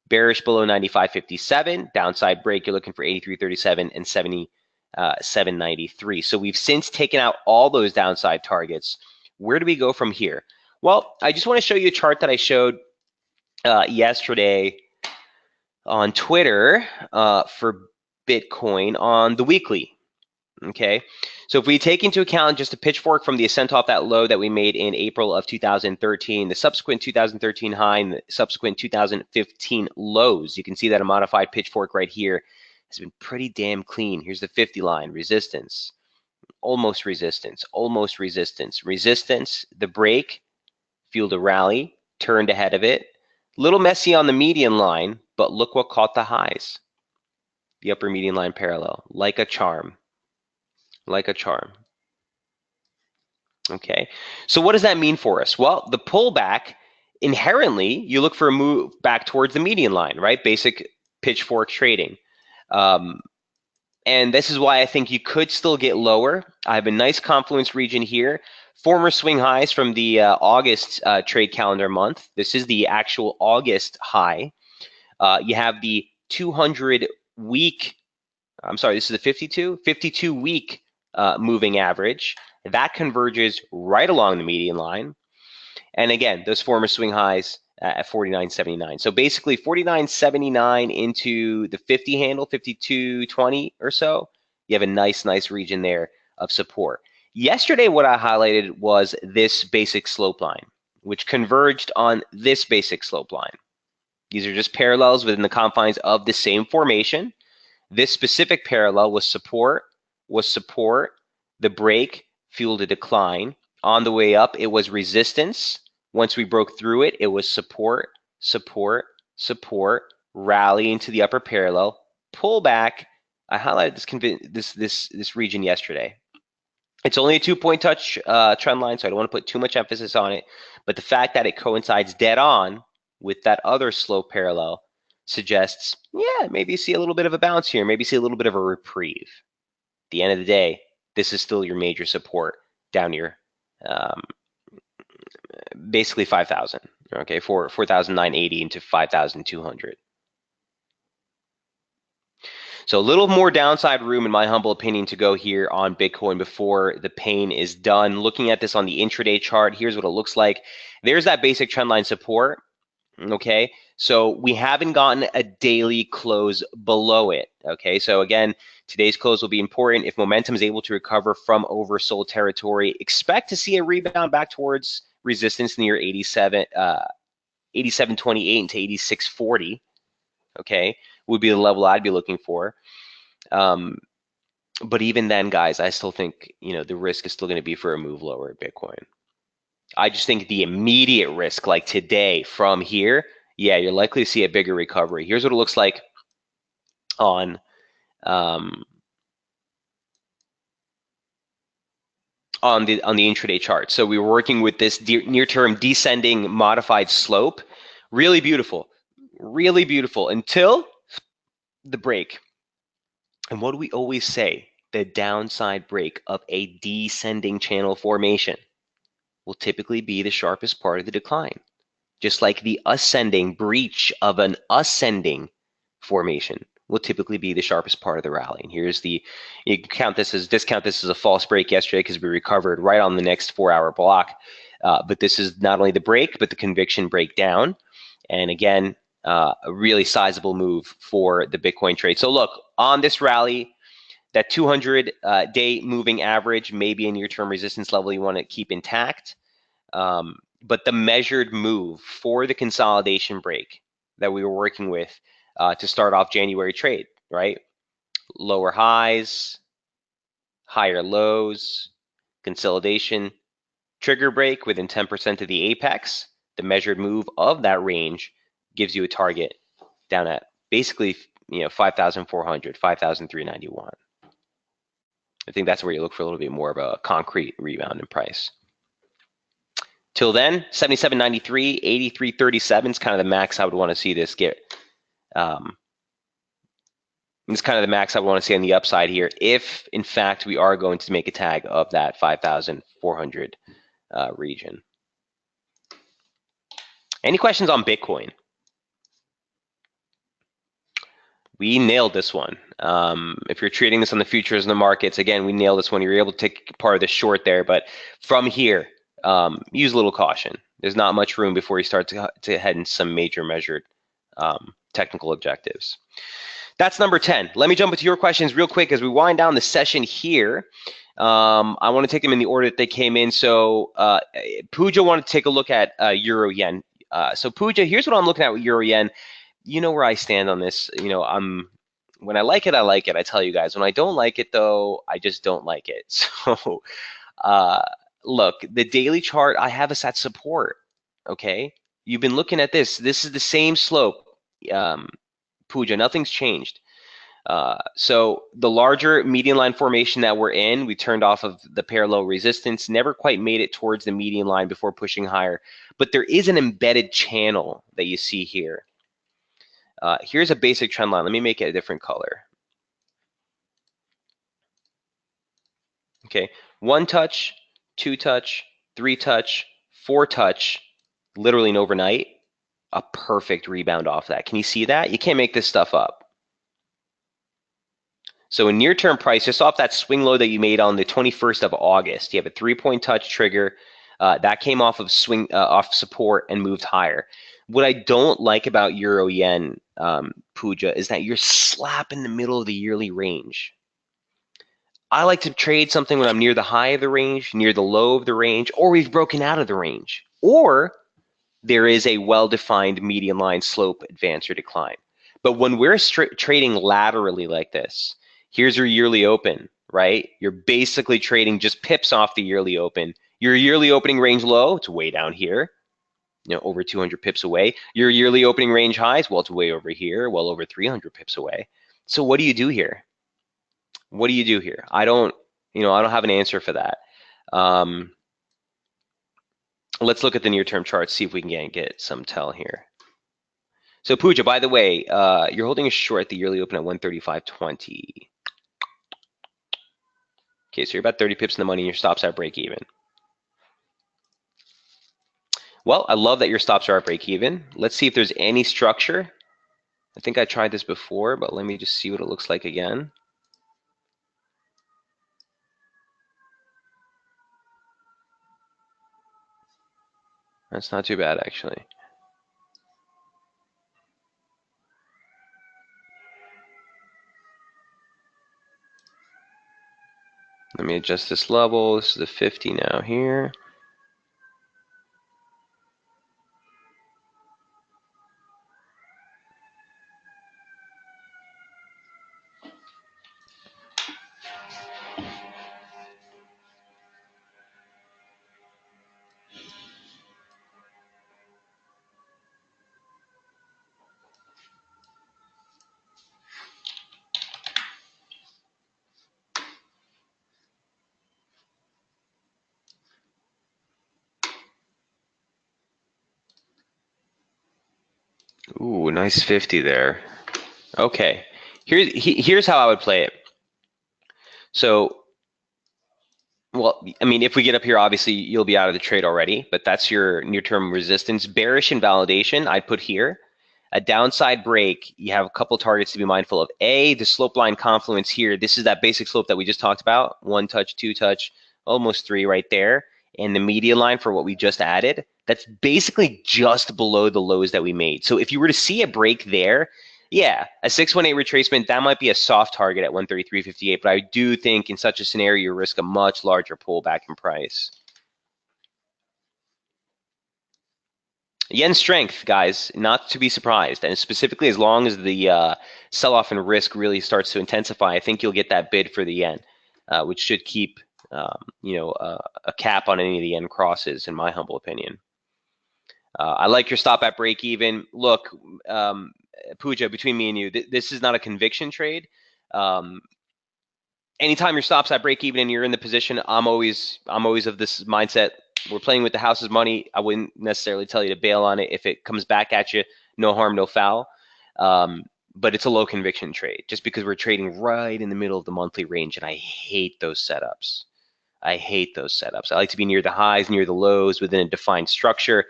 bearish below 95.57, downside break, you're looking for 83.37 and 77.93. So we've since taken out all those downside targets. Where do we go from here? Well, I just want to show you a chart that I showed yesterday on Twitter for Bitcoin on the weekly. Okay, so if we take into account just a pitchfork from the ascent off that low that we made in April of 2013, the subsequent 2013 high and the subsequent 2015 lows, you can see that a modified pitchfork right here has been pretty damn clean. Here's the 50 line, resistance, almost resistance, almost resistance, resistance, the break, fueled a rally, turned ahead of it. A little messy on the median line, but look what caught the highs. The upper median line parallel, like a charm. Like a charm. Okay, so what does that mean for us? Well, the pullback, inherently, you look for a move back towards the median line, right? Basic pitchfork trading. And this is why I think you could still get lower. I have a nice confluence region here. Former swing highs from the August trade calendar month. This is the actual August high. You have the 200-week, I'm sorry, this is the 52-week moving average. That converges right along the median line. And again, those former swing highs at 49.79. So basically 49.79 into the 50 handle, 52.20 or so, you have a nice region there of support. Yesterday, what I highlighted was this basic slope line, which converged on this basic slope line. These are just parallels within the confines of the same formation. This specific parallel was support, The break fueled a decline. On the way up, it was resistance. Once we broke through it, it was support, support, support, rally into the upper parallel, pull back. I highlighted this region yesterday. It's only a 2-point touch trend line, so I don't want to put too much emphasis on it. But the fact that it coincides dead on with that other slope parallel suggests, yeah, maybe you see a little bit of a bounce here. Maybe you see a little bit of a reprieve. At the end of the day, this is still your major support down here, basically 5,000. Okay, 4,980 into 5,200. So a little more downside room, in my humble opinion, to go here on Bitcoin before the pain is done. Looking at this on the intraday chart, here's what it looks like. There's that basic trendline support. Okay, so we haven't gotten a daily close below it. Okay, so again, today's close will be important. If momentum is able to recover from oversold territory, expect to see a rebound back towards resistance near 87.28 into 86.40. Okay, would be the level I'd be looking for. But even then, guys, I still think, the risk is still going to be for a move lower at Bitcoin. I just think the immediate risk, like today from here, yeah, you're likely to see a bigger recovery. Here's what it looks like on the intraday chart. So we were working with this near-term descending modified slope. Really beautiful until the break. And what do we always say? The downside break of a descending channel formation will typically be the sharpest part of the decline. Just like the ascending breach of an ascending formation will typically be the sharpest part of the rally. And here's you can discount this as a false break yesterday because we recovered right on the next 4-hour block. But this is not only the break, but the conviction breakdown. And again, a really sizable move for the Bitcoin trade. So look, on this rally, that 200-day moving average may be a near-term resistance level you want to keep intact. But the measured move for the consolidation break that we were working with to start off January trade, right? Lower highs, higher lows, consolidation, trigger break within 10% of the apex. The measured move of that range gives you a target down at basically 5,400, 5,391. I think that's where you look for a little bit more of a concrete rebound in price. Till then, 77.93, 83.37 is kind of the max I would want to see this get. It's kind of the max I want to see on the upside here, if in fact we are going to make a tag of that 5,400 region. Any questions on Bitcoin? We nailed this one. If you're trading this on the futures and the markets, again, we nailed this one. You're able to take part of the short there, but from here, use a little caution. There's not much room before you start to head in some major measured technical objectives. That's number 10. Let me jump into your questions real quick as we wind down the session here. I want to take them in the order that they came in. So Pooja wanted to take a look at Euro Yen. So Pooja, here's what I'm looking at with Euro Yen. You know where I stand on this. When I like it, I like it. I tell you guys. When I don't like it, though, I just don't like it. So look, the daily chart, I have us at support. Okay, you've been looking at this. This is the same slope. Pooja, nothing's changed. So the larger median line formation that we're in, we turned off of the parallel resistance, never quite made it towards the median line before pushing higher. But there is an embedded channel that you see here. Here's a basic trend line. Let me make it a different color. Okay, 1 touch, 2 touch, 3 touch, 4 touch, literally an overnight. A perfect rebound off that. Can you see that? You can't make this stuff up. So in near-term price, just off that swing low that you made on the 21st of August, you have a 3-point touch trigger that came off of off support and moved higher. What I don't like about Euro Yen, Pooja, is that you're slap in the middle of the yearly range. I like to trade something when I'm near the high of the range, near the low of the range, or we've broken out of the range, or there is a well-defined median line slope advance or decline. But when we're trading laterally like this, here's your yearly open. right? You're basically trading just pips off the yearly open. Your yearly opening range low, it's way down here, over 200 pips away. Your yearly opening range highs, well, it's way over here, well over 300 pips away. So what do you do here? What do you do here? I don't have an answer for that. Let's look at the near-term chart, see if we can get some tell here. So Pooja, by the way, you're holding a short at the yearly open at 135.20. Okay, so you're about 30 pips in the money and your stops at break even. Well, I love that your stops are at break even. Let's see if there's any structure. I think I tried this before, but let me just see what it looks like again. That's not too bad, actually. Let me adjust this level. This is the 50 now here. Ooh, nice 50 there. Okay, here's how I would play it. So, well, I mean, if we get up here, obviously you'll be out of the trade already, but that's your near-term resistance. Bearish invalidation, I'd put here. A downside break, you have a couple targets to be mindful of. A, the slope line confluence here. This is that basic slope that we just talked about. 1 touch, 2 touch, almost 3 right there. And the median line for what we just added, that's basically just below the lows that we made. So if you were to see a break there, yeah, a 618 retracement, that might be a soft target at 133.58, but I do think in such a scenario, you risk a much larger pullback in price. Yen strength, guys, not to be surprised. And specifically, as long as the sell-off and risk really starts to intensify, I think you'll get that bid for the yen, which should keep a cap on any of the yen crosses, in my humble opinion. I like your stop at break even. Look, Pooja, between me and you, this is not a conviction trade. Anytime your stops at break even and you're in the position, I'm always of this mindset. We're playing with the house's money. I wouldn't necessarily tell you to bail on it. If it comes back at you, no harm, no foul. But it's a low conviction trade just because we're trading right in the middle of the monthly range, and I hate those setups. I hate those setups. I like to be near the highs, near the lows, within a defined structure.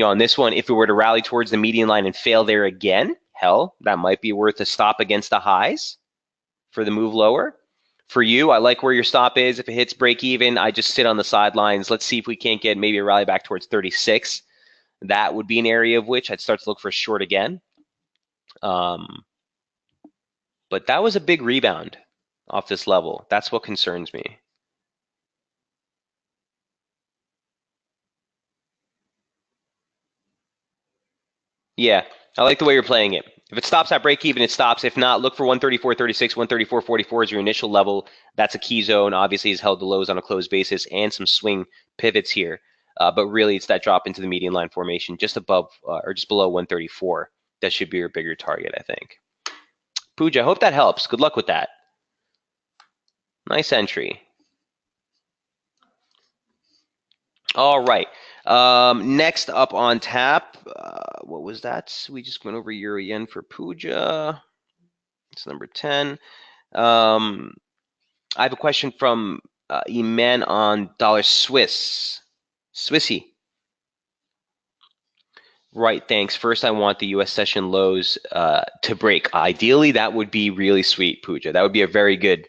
On this one, if it were to rally towards the median line and fail there again, hell, that might be worth a stop against the highs for the move lower. For you, I like where your stop is. If it hits break even, I just sit on the sidelines. Let's see if we can't get maybe a rally back towards 36. That would be an area of which I'd start to look for a short again. But that was a big rebound off this level. That's what concerns me. Yeah, I like the way you're playing it. If it stops at break even, it stops. If not, look for 134.36, 134.44 is your initial level. That's a key zone. Obviously, has held the lows on a closed basis and some swing pivots here. But really, it's that drop into the median line formation just above or just below 134. That should be your bigger target, I think. Pooja, I hope that helps. Good luck with that. Nice entry. All right. Next up on tap, what was that? We just went over euro yen for Pooja. It's number 10. I have a question from Iman on dollar Swiss. Swissy. Right, thanks. First, I want the U.S. session lows to break. Ideally, that would be really sweet, Pooja. That would be a very good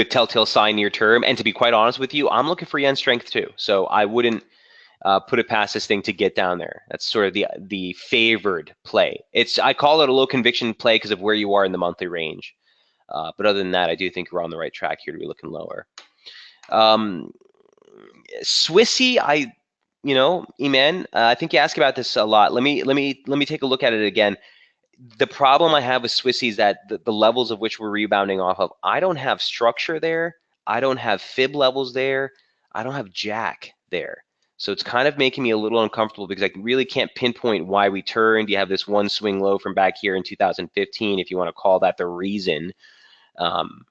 telltale sign near term. And to be quite honest with you, I'm looking for yen strength too. So I wouldn't put it past this thing to get down there. That's sort of the favored play. I call it a low conviction play because of where you are in the monthly range. But other than that, I do think we're on the right track here to be looking lower. Swissy, Iman, I think you ask about this a lot. Let me take a look at it again. The problem I have with Swissy is that the levels of which we're rebounding off of, I don't have structure there. I don't have fib levels there. I don't have jack there. So it's kind of making me a little uncomfortable because I really can't pinpoint why we turned. You have this one swing low from back here in 2015, if you want to call that the reason, um,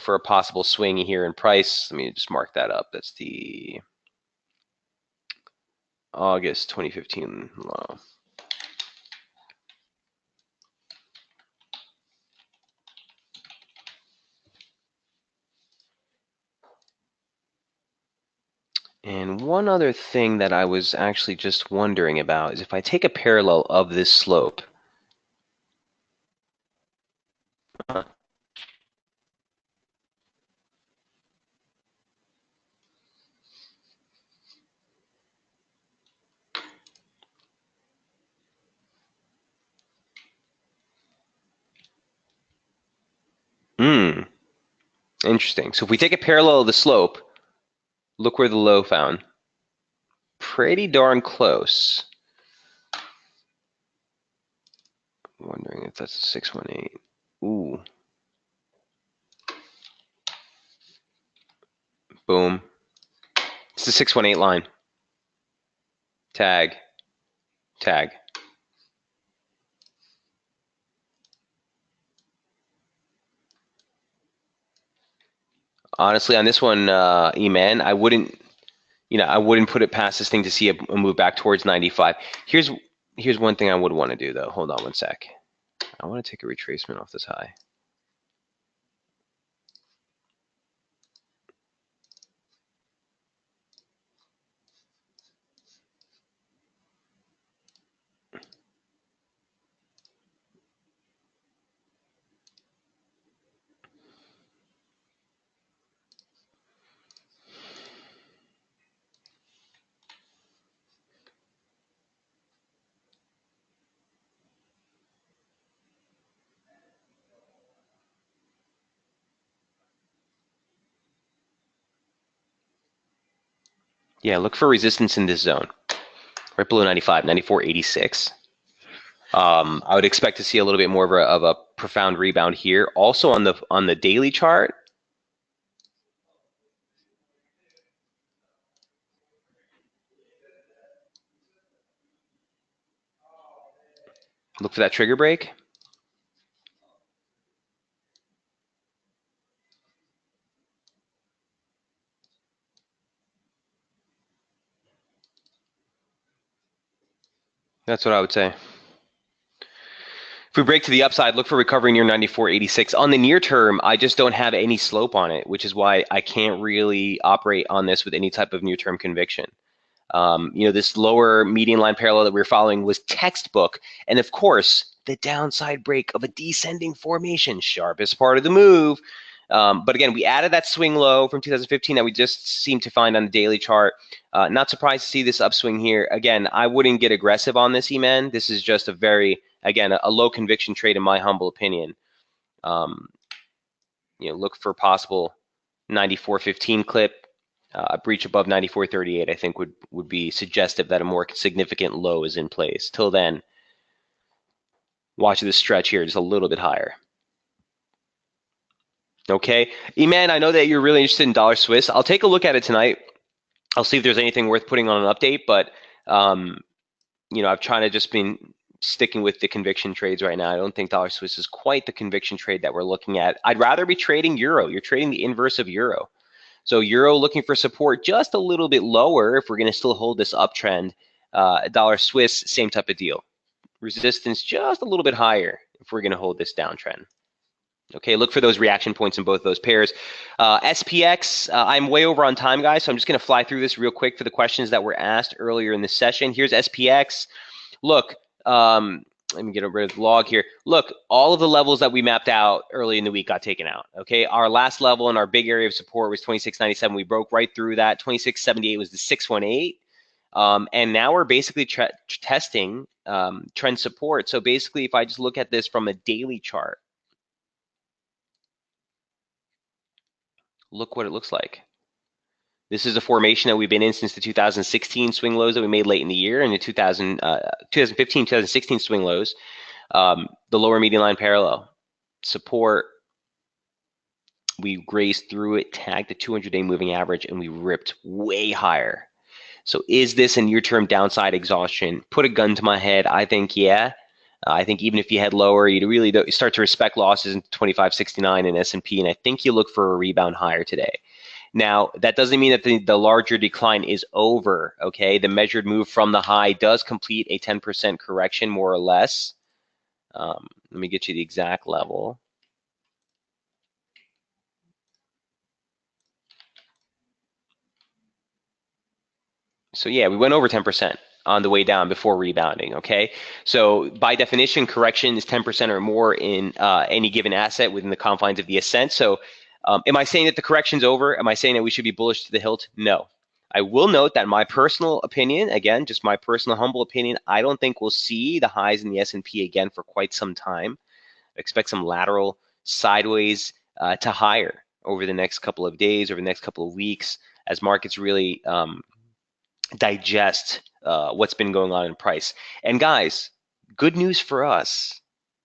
for a possible swing here in price. Let me just mark that up. That's the August 2015 low. And one other thing that I was actually just wondering about is if I take a parallel of this slope. Interesting. So if we take a parallel of the slope, look where the low found. Pretty darn close. Wondering if that's a 618. Ooh. Boom. It's the 618 line. Tag. Tag. Honestly, on this one, E-Man, I wouldn't put it past this thing to see a move back towards 95. Here's one thing I would want to do, though. Hold on one sec. I want to take a retracement off this high. Yeah, look for resistance in this zone, right below 95, 94.86. I would expect to see a little bit more of a profound rebound here. Also on the daily chart, look for that trigger break. That's what I would say. If we break to the upside, look for recovery near 94.86. On the near term, I just don't have any slope on it, which is why I can't really operate on this with any type of near-term conviction. This lower median line parallel that we were following was textbook. And of course, the downside break of a descending formation, sharpest part of the move. But again, we added that swing low from 2015 that we just seem to find on the daily chart. Not surprised to see this upswing here. Again, I wouldn't get aggressive on this, E-Man. This is just a low conviction trade in my humble opinion. Look for possible 94.15 clip. A breach above 94.38, I think, would be suggestive that a more significant low is in place. Till then, watch this stretch here just a little bit higher. Okay, E-Man, I know that you're really interested in dollar Swiss. I'll take a look at it tonight. I'll see if there's anything worth putting on an update, but I've tried to just been sticking with the conviction trades right now. I don't think dollar Swiss is quite the conviction trade that we're looking at. I'd rather be trading euro. You're trading the inverse of euro. So euro looking for support just a little bit lower if we're going to still hold this uptrend. Dollar Swiss, same type of deal. Resistance just a little bit higher if we're going to hold this downtrend. Okay, look for those reaction points in both those pairs. SPX, I'm way over on time, guys, so I'm just going to fly through this real quick for the questions that were asked earlier in the session. Here's SPX. Look, let me get rid of the log here. Look, all of the levels that we mapped out early in the week got taken out. Okay, our last level and our big area of support was 26.97. We broke right through that. 26.78 was the 618. And now we're basically testing trend support. So basically, if I just look at this from a daily chart, look what it looks like. This is a formation that we've been in since the 2016 swing lows that we made late in the year and the 2015, 2016 swing lows. The lower median line parallel support. We grazed through it, tagged the 200-day moving average, and we ripped way higher. So is this a near-term downside exhaustion? Put a gun to my head. I think, yeah. I think even if you head lower, you really start to respect losses in 25.69 in S&P, and I think you look for a rebound higher today. Now, that doesn't mean that the larger decline is over, okay? The measured move from the high does complete a 10% correction, more or less. Let me get you the exact level. So yeah, we went over 10% on the way down before rebounding, okay? So by definition, correction is 10% or more in any given asset within the confines of the ascent. So am I saying that the correction's over? Am I saying that we should be bullish to the hilt? No. I will note that my personal opinion, again, just my personal humble opinion, I don't think we'll see the highs in the S&P again for quite some time. I expect some lateral sideways to higher over the next couple of days, over the next couple of weeks, as markets really digest what's been going on in price. And guys, good news for us,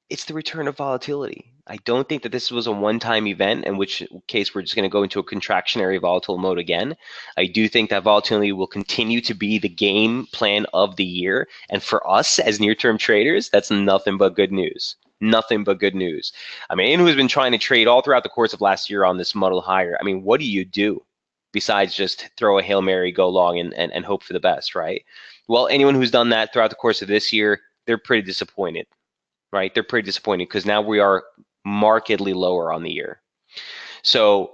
it's the return of volatility. I don't think that this was a one-time event, in which case we're just going to go into a contractionary volatile mode again. I do think that volatility will continue to be the game plan of the year. And for us as near-term traders, that's nothing but good news. Nothing but good news. I mean, anyone who's been trying to trade all throughout the course of last year on this muddle higher, I mean, what do you do besides just throw a Hail Mary, go long, and hope for the best, right? Well, anyone who's done that throughout the course of this year, they're pretty disappointed, right? They're pretty disappointed because now we are markedly lower on the year. So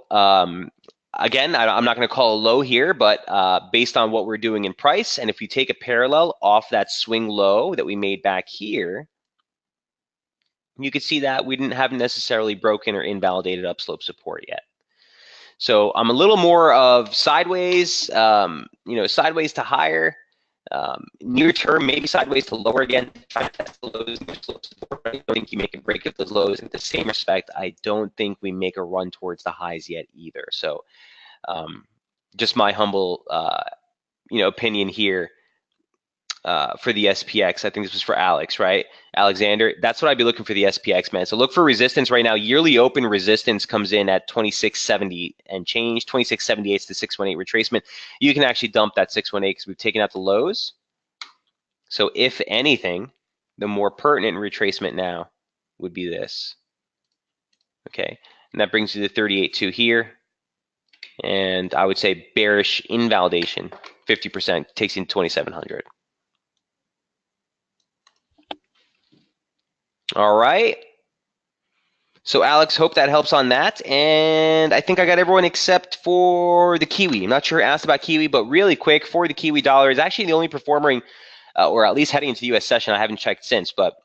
again, I'm not going to call a low here, but based on what we're doing in price, and if you take a parallel off that swing low that we made back here, you can see that we haven't necessarily broken or invalidated upslope support yet. So I'm a little more of sideways, sideways to higher, near term, maybe sideways to lower again. Try to test the lows near slope support. I don't think you make a break of those lows. In the same respect, I don't think we make a run towards the highs yet either. So just my humble, opinion here. For the SPX, I think this was for Alex, right? Alexander, that's what I'd be looking for the SPX, man. So look for resistance right now. Yearly open resistance comes in at 2670 and change. 2678 is the 618 retracement. You can actually dump that 618 because we've taken out the lows. So if anything, the more pertinent retracement now would be this. Okay, and that brings you to 38.2 here. And I would say bearish invalidation, 50% takes you to 2700. All right. So Alex, hope that helps on that. And I think I got everyone except for the Kiwi. I'm not sure who asked about Kiwi, but really quick, for the Kiwi dollar is actually the only performing, or at least heading into the US session. I haven't checked since, but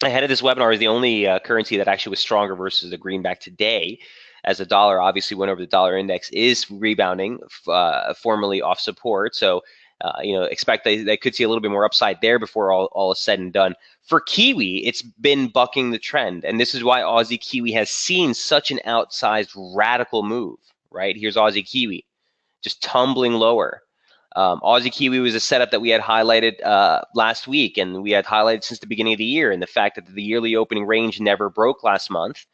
ahead of this webinar is the only currency that actually was stronger versus the greenback today, as the dollar obviously went over the dollar index, is rebounding, formally off support. So expect they could see a little bit more upside there before all is said and done. For Kiwi, it's been bucking the trend, and this is why Aussie Kiwi has seen such an outsized radical move, right? Here's Aussie Kiwi, just tumbling lower. Aussie Kiwi was a setup that we had highlighted last week, and we had highlighted since the beginning of the year, and the fact that the yearly opening range never broke last month.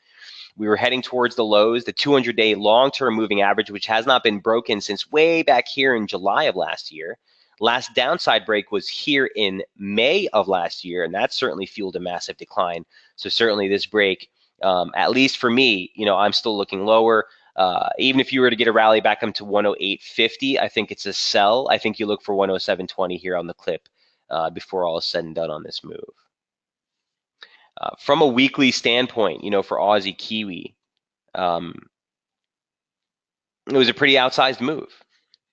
We were heading towards the lows, the 200-day long-term moving average, which has not been broken since way back here in July of last year. Last downside break was here in May of last year, and that certainly fueled a massive decline. So certainly this break, at least for me, I'm still looking lower. Even if you were to get a rally back up to 108.50, I think it's a sell. I think you look for 107.20 here on the clip before all is said and done on this move. From a weekly standpoint, for Aussie Kiwi, it was a pretty outsized move.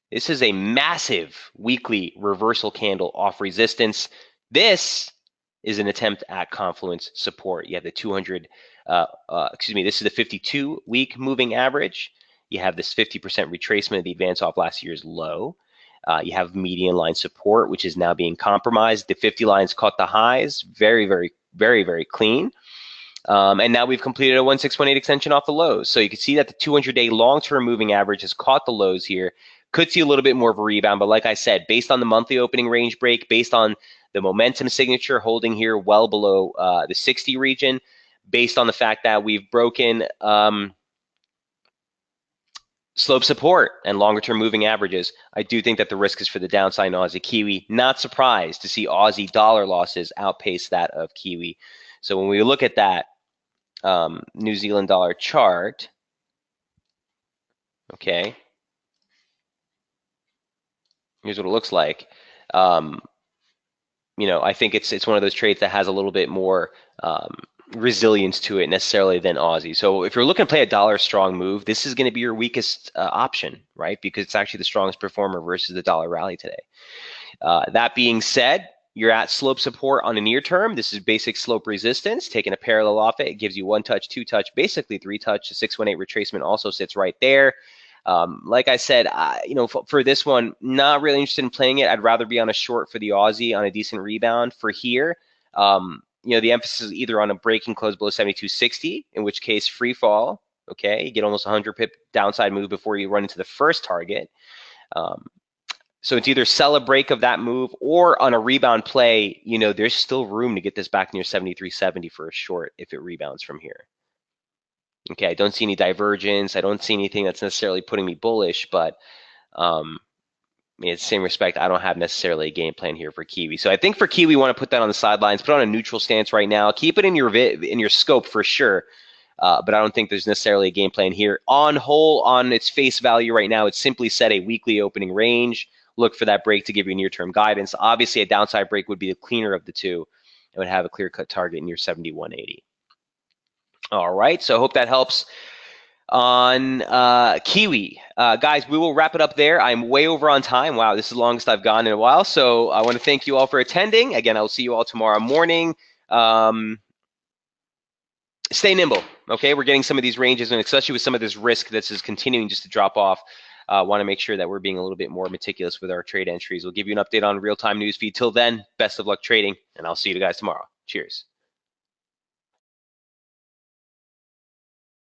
This is a massive weekly reversal candle off resistance. This is an attempt at confluence support. You have the 200, this is the 52-week moving average. You have this 50% retracement of the advance off last year's low. You have median line support, which is now being compromised. The 50 lines caught the highs, very, very, very, very clean. And now we've completed a 1618 extension off the lows. So you can see that the 200-day long-term moving average has caught the lows here. Could see a little bit more of a rebound, but like I said, based on the monthly opening range break, based on The momentum signature holding here well below the 60 region, based on the fact that we've broken slope support and longer term moving averages. I do think that the risk is for the downside in Aussie Kiwi. Not surprised to see Aussie dollar losses outpace that of Kiwi. So when we look at that New Zealand dollar chart, okay, here's what it looks like. I think it's one of those trades that has a little bit more resilience to it necessarily than Aussie. So if you're looking to play a dollar strong move, this is going to be your weakest option, right? Because it's actually the strongest performer versus the dollar rally today. That being said, you're at slope support on a near term. This is basic slope resistance. Taking a parallel off it, it gives you 1 touch, 2 touch, basically 3 touch. The 618 retracement also sits right there. Like I said, for this one, not really interested in playing it. I'd rather be on a short for the Aussie on a decent rebound. For here, the emphasis is either on a break and close below 72.60, in which case free fall. Okay, you get almost 100 pip downside move before you run into the first target. So it's either sell a break of that move or on a rebound play, there's still room to get this back near 73.70 for a short if it rebounds from here. Okay, I don't see any divergence. I don't see anything that's necessarily putting me bullish, but in the same respect, I don't have necessarily a game plan here for Kiwi. So I think for Kiwi, we want to put that on the sidelines, put on a neutral stance right now. Keep it in your scope for sure, but I don't think there's necessarily a game plan here. On whole, on its face value right now, it's simply set a weekly opening range. Look for that break to give you near-term guidance. Obviously, a downside break would be the cleaner of the two. It would have a clear-cut target near 71.80. All right, so I hope that helps on Kiwi. Guys, we will wrap it up there. I'm way over on time. Wow, this is the longest I've gone in a while. So I want to thank you all for attending. Again, I'll see you all tomorrow morning. Stay nimble, okay? We're getting some of these ranges, and especially with some of this risk that's just continuing just to drop off. Want to make sure that we're being a little bit more meticulous with our trade entries. We'll give you an update on real-time news feed. Till then, best of luck trading, and I'll see you guys tomorrow. Cheers.